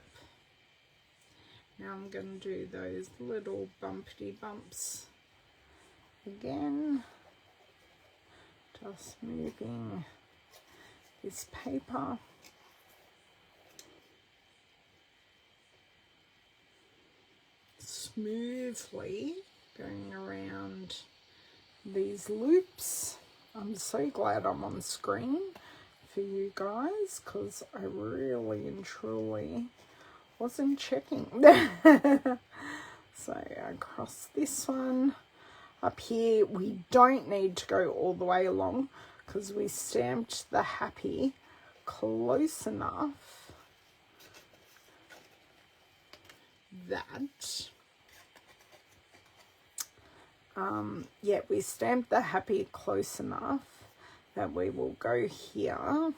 Now I'm going to do those little bumpity bumps again, just moving this paper. Smoothly going around these loops. I'm so glad I'm on screen for you guys because I really and truly wasn't checking. So across this one, up here we don't need to go all the way along because we stamped the happy close enough that yeah, we stamped the happy close enough that we will go here.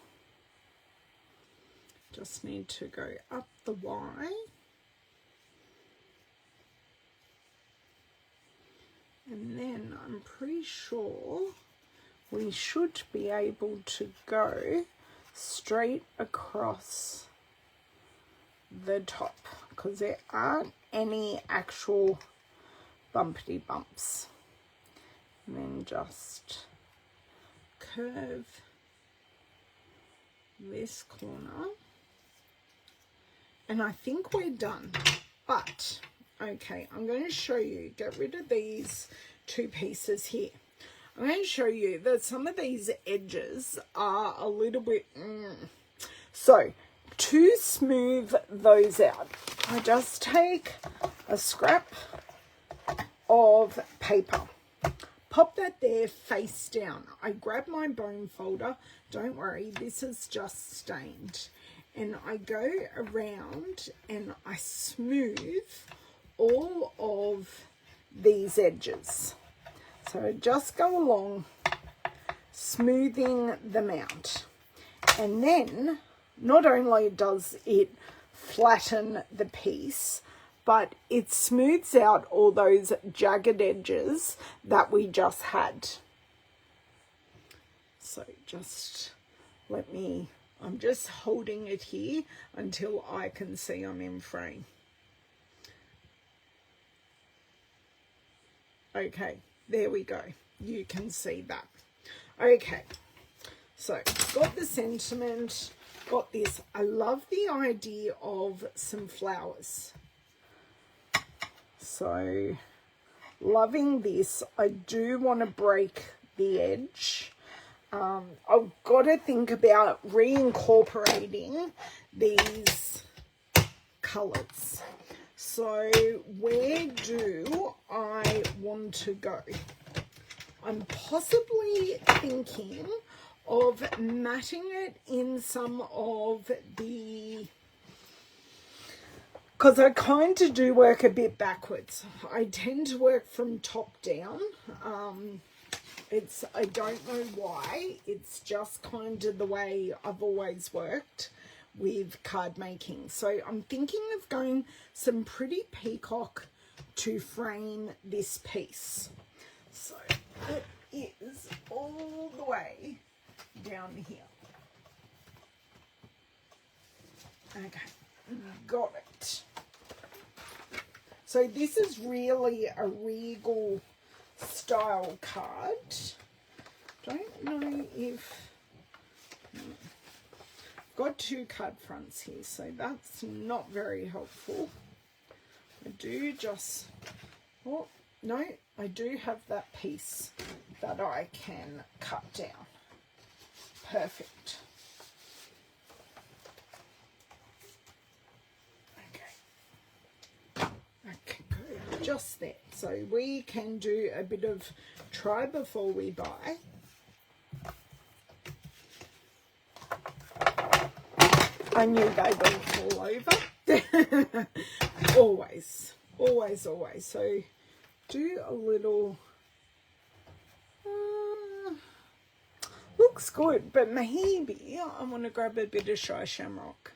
Just need to go up the Y and then I'm pretty sure we should be able to go straight across the top because there aren't any actual bumpity bumps. And then just curve this corner and I think we're done. But okay, I'm going to show you, get rid of these two pieces here. I'm going to show you that some of these edges are a little bit so to smooth those out, I just take a scrap of paper, pop that there face down. I grab my bone folder, don't worry, this is just stained, and I go around and I smooth all of these edges. So just go along smoothing them out, and then not only does it flatten the piece, but it smooths out all those jagged edges that we just had. So just let me, I'm just holding it here until I can see I'm in frame. Okay, there we go. You can see that. Okay, so got the sentiment. got this. I love the idea of some flowers. So, loving this. I do want to break the edge. I've got to think about reincorporating these colours. So where do I want to go? I'm possibly thinking of matting it in some of the, because I kind of do work a bit backwards. I tend to work from top down. I don't know why, it's just kind of the way I've always worked with card making. So I'm thinking of going some pretty peacock to frame this piece. So it is all the way down here. Okay, got it. So this is really a regal style card. Don't know if got two card fronts here, so that's not very helpful. I do just, oh no, I do have that piece that I can cut down. Perfect. Okay, go just there. So we can do a bit of try before we buy. I knew they wouldn't fall over. Always, always, always. So do a little, looks good, but maybe I want to grab a bit of Shy Shamrock.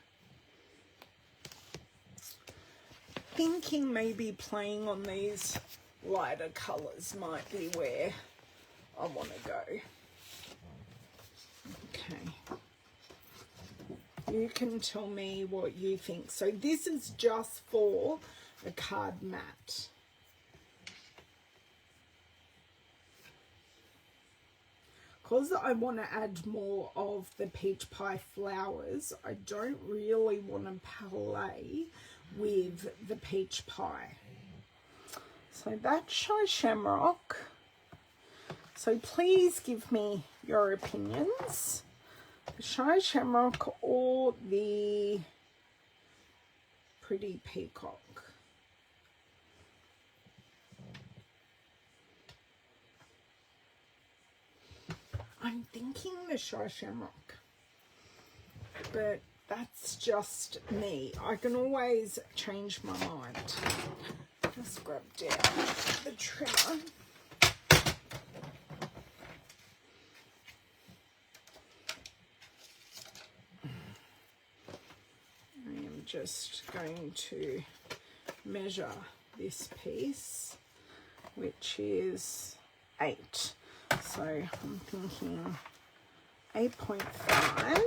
Thinking maybe playing on these lighter colours might be where I want to go. Okay. You can tell me what you think. So this is just for a card mat. Because I want to add more of the peach pie flowers, I don't really want to play with the peach pie. So that's Shy Shamrock. So please give me your opinions. The Shy Shamrock or the Pretty Peacock? I'm thinking the Shy Shamrock, but that's just me. I can always change my mind. Just grab down the trimmer. I am just going to measure this piece, which is 8. So I'm thinking 8.5.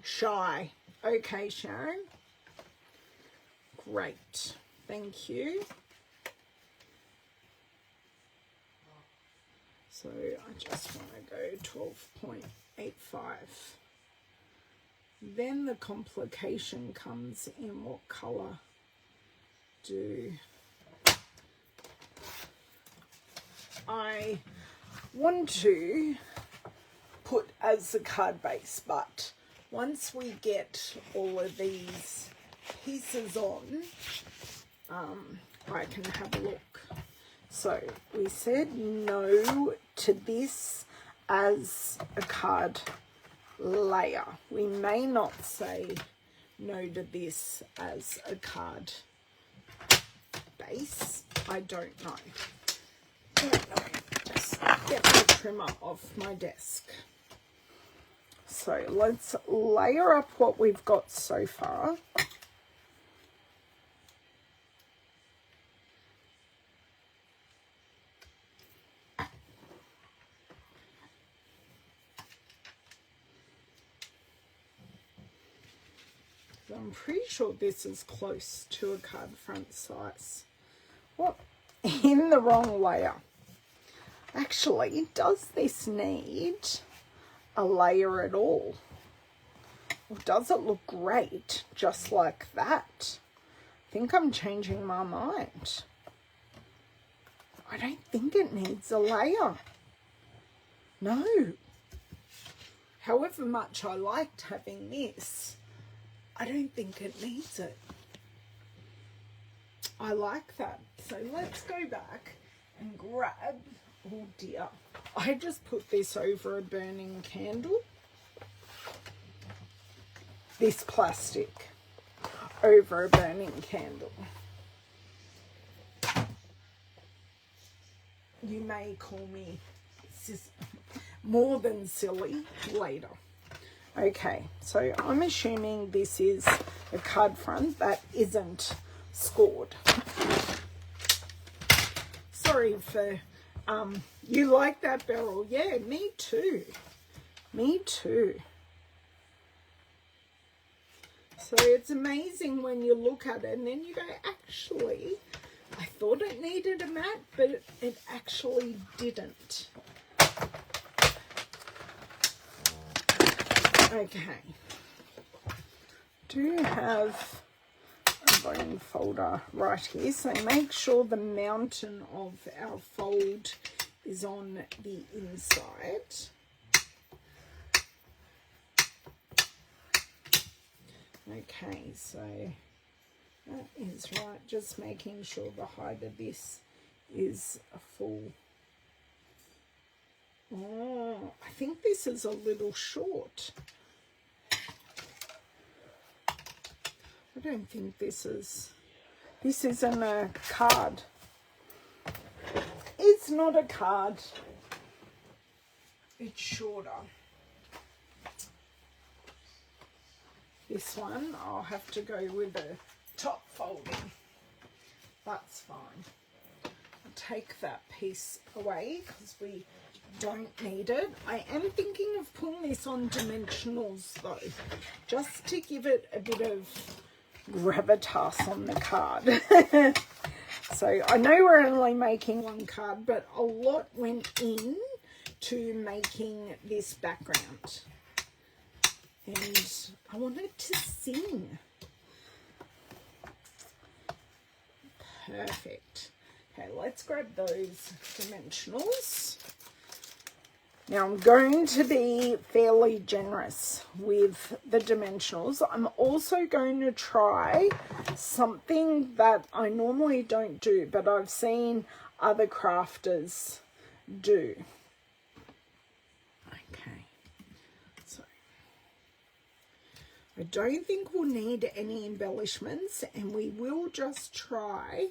Shy. Okay, Sharon. Great. Thank you. So I just want to go 12.85. Then the complication comes in what colour do I want to put as the card base, but once we get all of these pieces on, I can have a look. So we said no to this as a card layer. We may not say no to this as a card base. I don't know. Just get the trimmer off my desk. So let's layer up what we've got so far. I'm pretty sure this is close to a card front size. What? In the wrong layer. Actually, does this need a layer at all? Or does it look great just like that? I think I'm changing my mind. I don't think it needs a layer. No. However much I liked having this, I don't think it needs it. I like that. So let's go back and grab, oh dear, I just put this over a burning candle. This plastic over a burning candle. You may call me more than silly later. Okay, so I'm assuming this is a card front that isn't scored. Sorry for, you like that barrel? Yeah, me too. Me too. So it's amazing when you look at it and then you go, actually, I thought it needed a mat, but it actually didn't. Okay. Do have a bone folder right here, so make sure the mountain of our fold is on the inside. Okay, so that is right. Just making sure the height of this is a full. Oh, I think this is a little short. I don't think this isn't a card. It's not a card. It's shorter. This one, I'll have to go with the top folding. That's fine. I'll take that piece away because we don't need it. I am thinking of putting this on dimensionals though, just to give it a bit of gravitas on the card. So I know we're only making one card, but a lot went in to making this background. And I wanted to sing. Perfect. Okay, let's grab those dimensionals. Now I'm going to be fairly generous with the dimensionals. I'm also going to try something that I normally don't do, but I've seen other crafters do. Okay, so I don't think we'll need any embellishments, and we will just try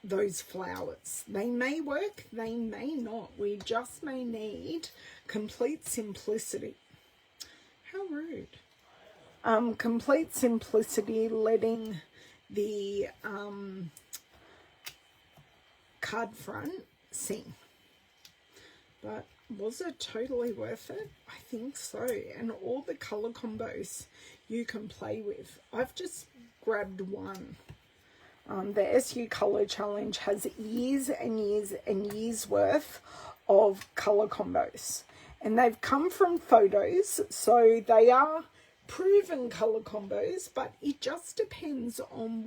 those flowers. They may work, they may not. We just may need complete simplicity. How rude. Complete simplicity, letting the card front sing. But was it totally worth it? I think so. And all the color combos you can play with. I've just grabbed one. The SU Color Challenge has years and years and years worth of color combos. And they've come from photos, so they are proven color combos, but it just depends on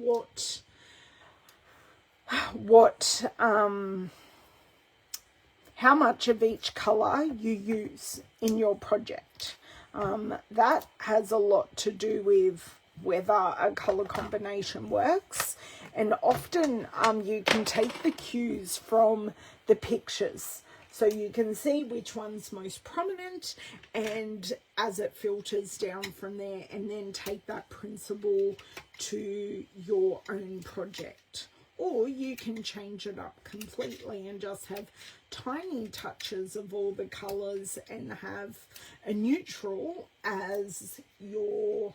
how much of each color you use in your project. That has a lot to do with whether a color combination works, and often you can take the cues from the pictures, so you can see which one's most prominent, and as it filters down from there, and then take that principle to your own project. Or you can change it up completely and just have tiny touches of all the colors and have a neutral as your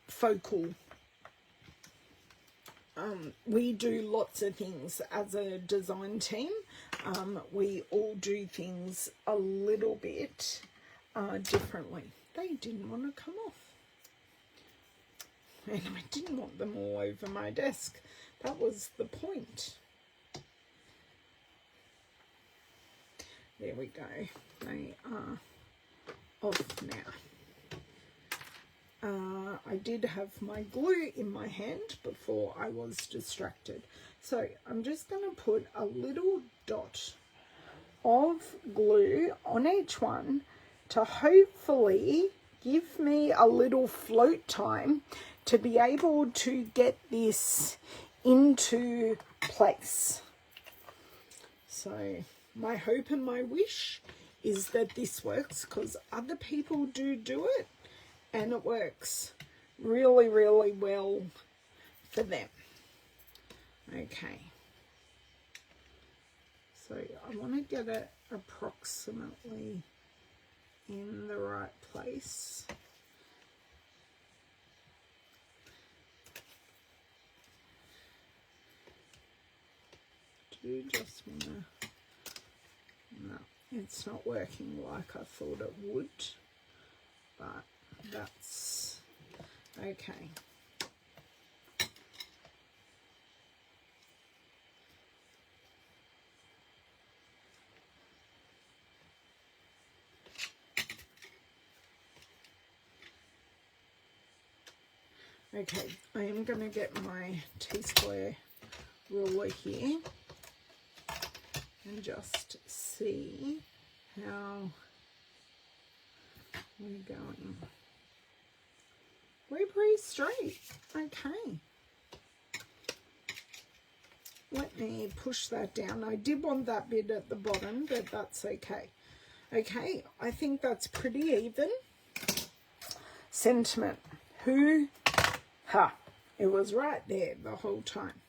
focal. We do lots of things as a design team. We all do things a little bit differently. They didn't want to come off. And I didn't want them all over my desk. That was the point. There we go. They are off now. I did have my glue in my hand before I was distracted. So I'm just going to put a little dot of glue on each one to hopefully give me a little float time to be able to get this into place. So my hope and my wish is that this works, because other people do it and it works really, really well for them. Okay. So I want to get it approximately in the right place. Do you just want to... No, it's not working like I thought it would, but that's okay. Okay, I am going to get my T-square ruler here and just see how we're going. We're pretty straight. Okay. Let me push that down. I did want that bit at the bottom, but that's okay. Okay, I think that's pretty even. Sentiment. Who? Ha! It was right there the whole time.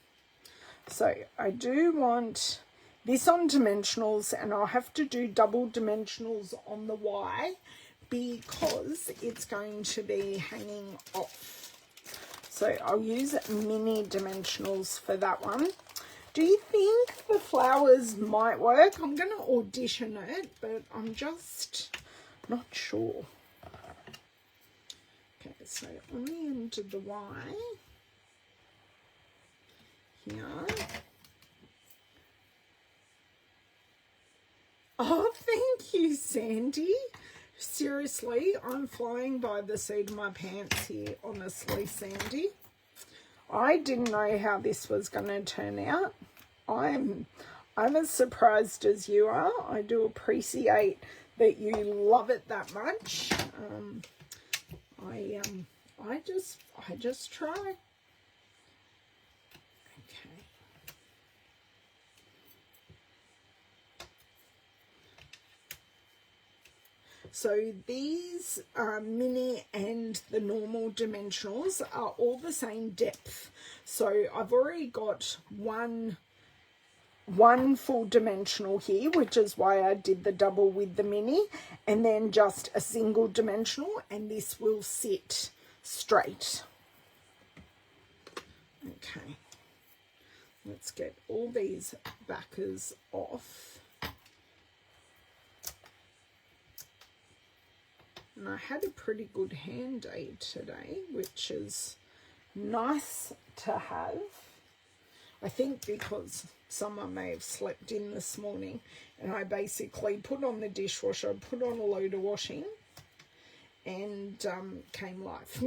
So I do want this on dimensionals, and I'll have to do double dimensionals on the Y because it's going to be hanging off. So I'll use mini dimensionals for that one. Do you think the flowers might work? I'm going to audition it, but I'm just not sure. Okay, so on the end of the Y here. Oh, thank you, Sandy. Seriously, I'm flying by the seat of my pants here, honestly, Sandy. I didn't know how this was going to turn out. I'm as surprised as you are. I do appreciate that you love it that much. I just try. Okay. So these mini and the normal dimensionals are all the same depth. So I've already got one full dimensional here, which is why I did the double with the mini, and then just a single dimensional, and this will sit straight. Okay, let's get all these backers off. And I had a pretty good hand day today, which is nice to have. I think because someone may have slept in this morning, and I basically put on the dishwasher, put on a load of washing, and came live.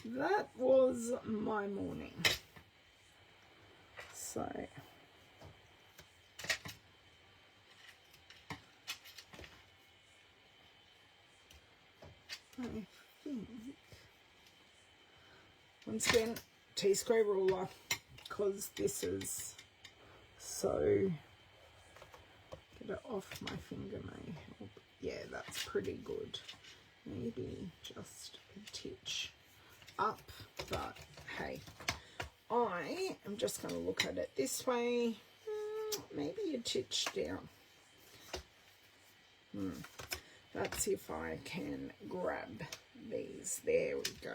That was my morning. So I think, once again, T-square ruler, because this is so, get it off my finger may help. Yeah, that's pretty good. Maybe just a titch up, but hey, I am just going to look at it this way, maybe a titch down. That's if I can grab these. There we go.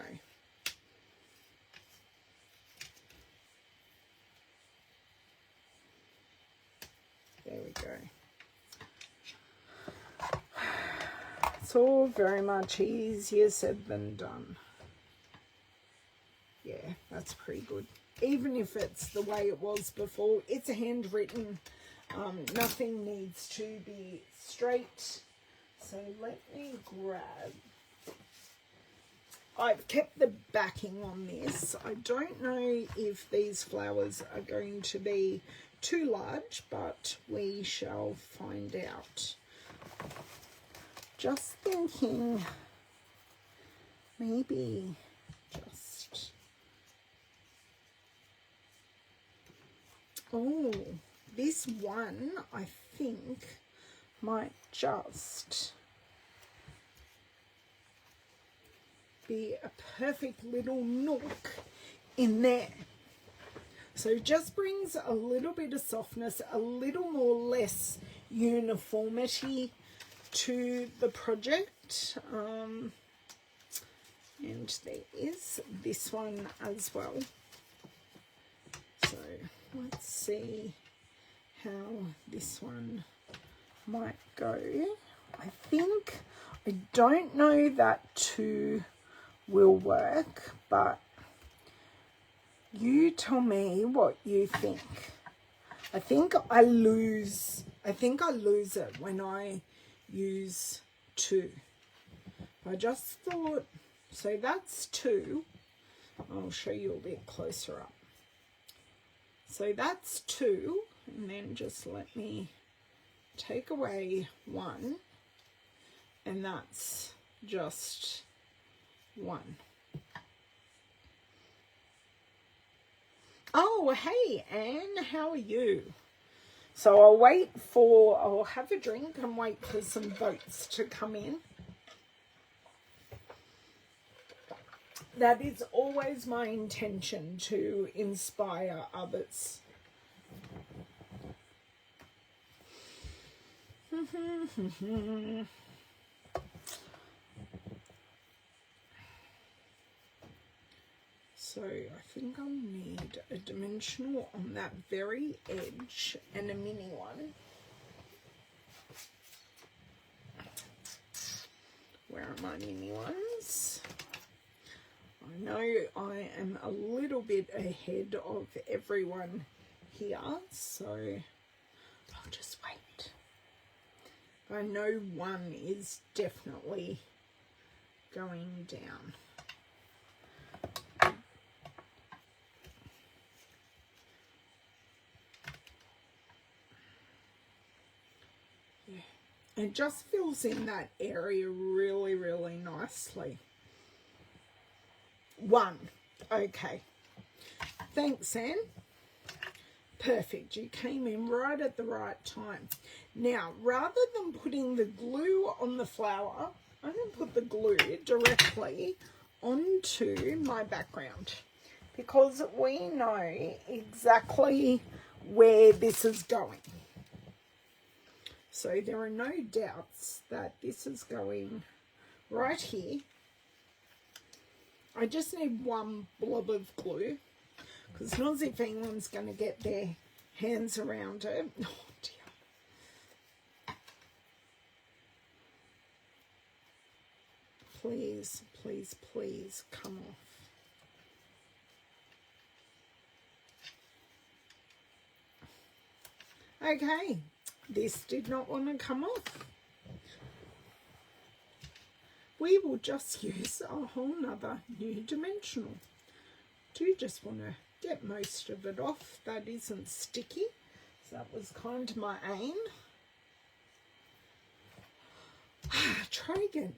There we go. It's all very much easier said than done. Yeah, that's pretty good. Even if it's the way it was before, it's a handwritten Nothing needs to be straight. So let me grab. I've kept the backing on this. I don't know if these flowers are going to be too large, but we shall find out. Just thinking maybe just... Oh, this one I think might just be a perfect little nook in there. So it just brings a little bit of softness, a little more less uniformity to the project. And there is this one as well. So let's see how this one might go. I don't know that two will work, but you tell me what you think. I think I lose it when I use two. I just thought, so that's two. I'll show you a bit closer up. So that's two, and then just let me take away one, and that's just one. Oh, hey, Anne, how are you? So I'll have a drink and wait for some votes to come in. That is always my intention, to inspire others. So I think I'll need a dimensional on that very edge and a mini one. Where are my mini ones? I know I am a little bit ahead of everyone here, so I'll just wait. I know one is definitely going down. Yeah. It just fills in that area really, really nicely. One. Okay. Thanks, Anne. Perfect. You came in right at the right time. Now, rather than putting the glue on the flower, I'm going to put the glue directly onto my background, because we know exactly where this is going. So there are no doubts that this is going right here. I just need one blob of glue, because it's not as if anyone's going to get their hands around it. Oh dear. Please, please, please come off. Okay, this did not want to come off. We will just use a whole nother new dimensional. Do just want to get most of it off that isn't sticky. So that was kind of my aim. Try again.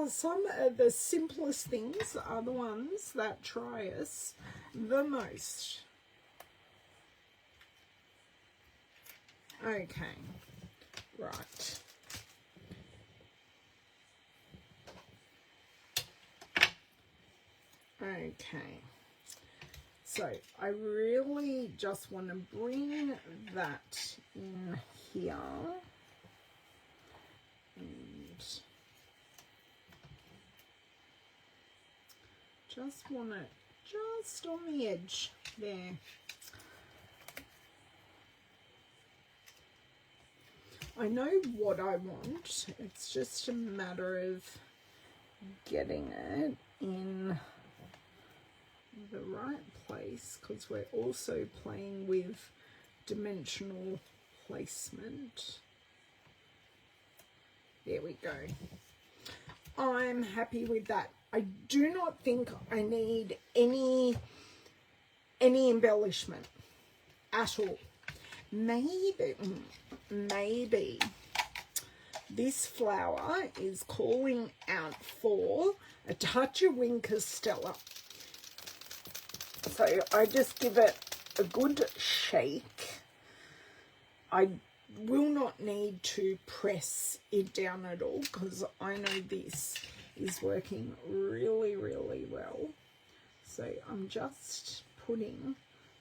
Some of the simplest things are the ones that try us the most. Okay, right. Okay, so I really just want to bring that in here, and just want it just on the edge there. I know what I want, it's just a matter of getting it in the right place, because we're also playing with dimensional placement. There we go. I'm happy with that. I do not think I need any embellishment at all. Maybe this flower is calling out for a touch of Winker Stella. So I just give it a good shake. I will not need to press it down at all, because I know this is working really, really well. So I'm just putting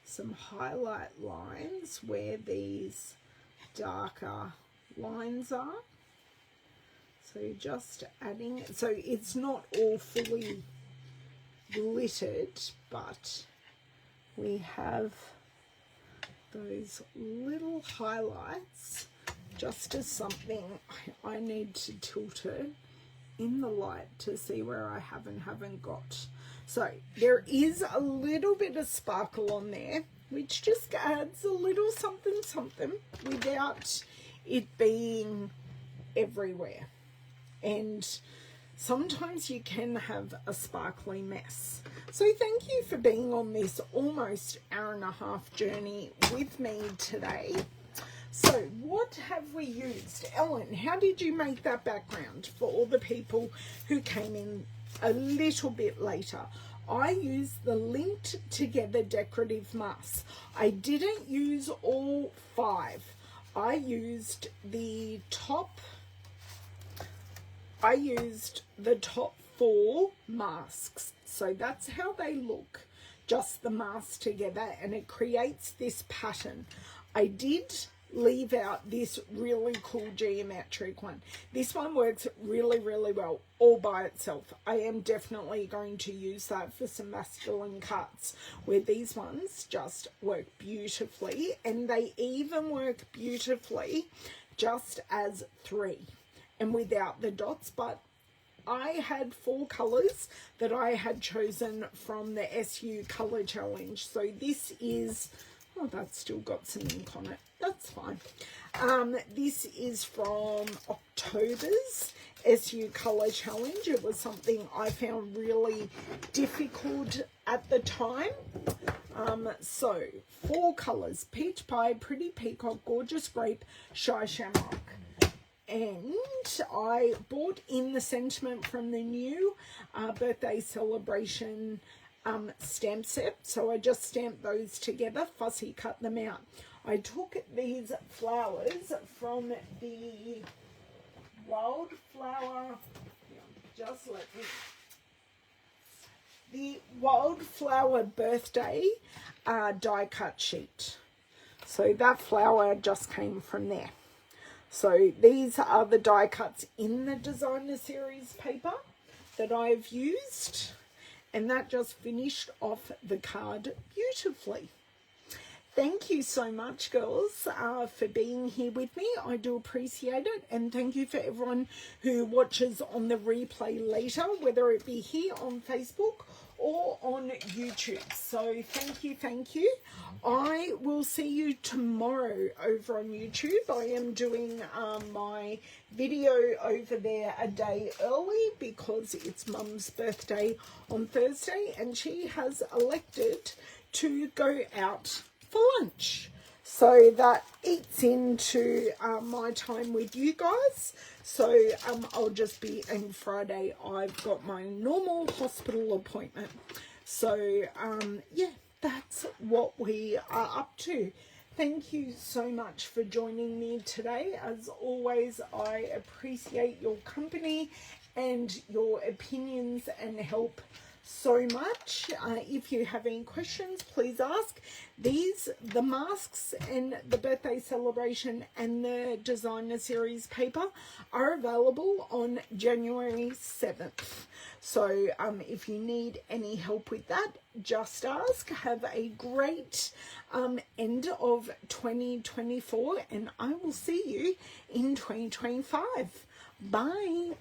some highlight lines where these darker lines are. So just adding, so it's not all fully glittered, but we have those little highlights just as something. I need to tilt it in the light to see where I have and haven't got. So there is a little bit of sparkle on there, which just adds a little something something without it being everywhere. And sometimes you can have a sparkly mess. So thank you for being on this almost hour-and-a-half journey with me today. So what have we used? Ellen, how did you make that background for all the people who came in a little bit later? I used the linked together decorative masks. I didn't use all 5. I used the top 4 masks. So that's how they look, just the masks together, and it creates this pattern. I did leave out this really cool geometric one. This one works really, really well all by itself. I am definitely going to use that for some masculine cuts, where these ones just work beautifully, and they even work beautifully just as 3 and without the dots. But I had 4 colours that I had chosen from the SU Colour Challenge. So this is, oh, that's still got some ink on it. That's fine. This is from October's SU Colour Challenge. It was something I found really difficult at the time. So 4 colours: Peach Pie, Pretty Peacock, Gorgeous Grape, Shy Shamrock. And I bought in the sentiment from the new birthday celebration stamp set. So I just stamped those together, fussy cut them out. I took these flowers from the Wildflower, the Wildflower birthday die cut sheet. So that flower just came from there. So these are the die cuts in the designer series paper that I've used, and that just finished off the card beautifully. Thank you so much, girls, for being here with me. I do appreciate it. And thank you for everyone who watches on the replay later, whether it be here on Facebook or on YouTube. So thank you, thank you. I will see you tomorrow over on YouTube. I am doing my video over there a day early because it's Mum's birthday on Thursday, and she has elected to go out for lunch. So that eats into my time with you guys. So I'll just be, and Friday I've got my normal hospital appointment. So yeah, that's what we are up to. Thank you so much for joining me today. As always, I appreciate your company and your opinions and help so much. If you have any questions, please ask. The masks and the birthday celebration and the designer series paper are available on January 7th. So if you need any help with that, just ask. Have a great end of 2024, and I will see you in 2025. Bye.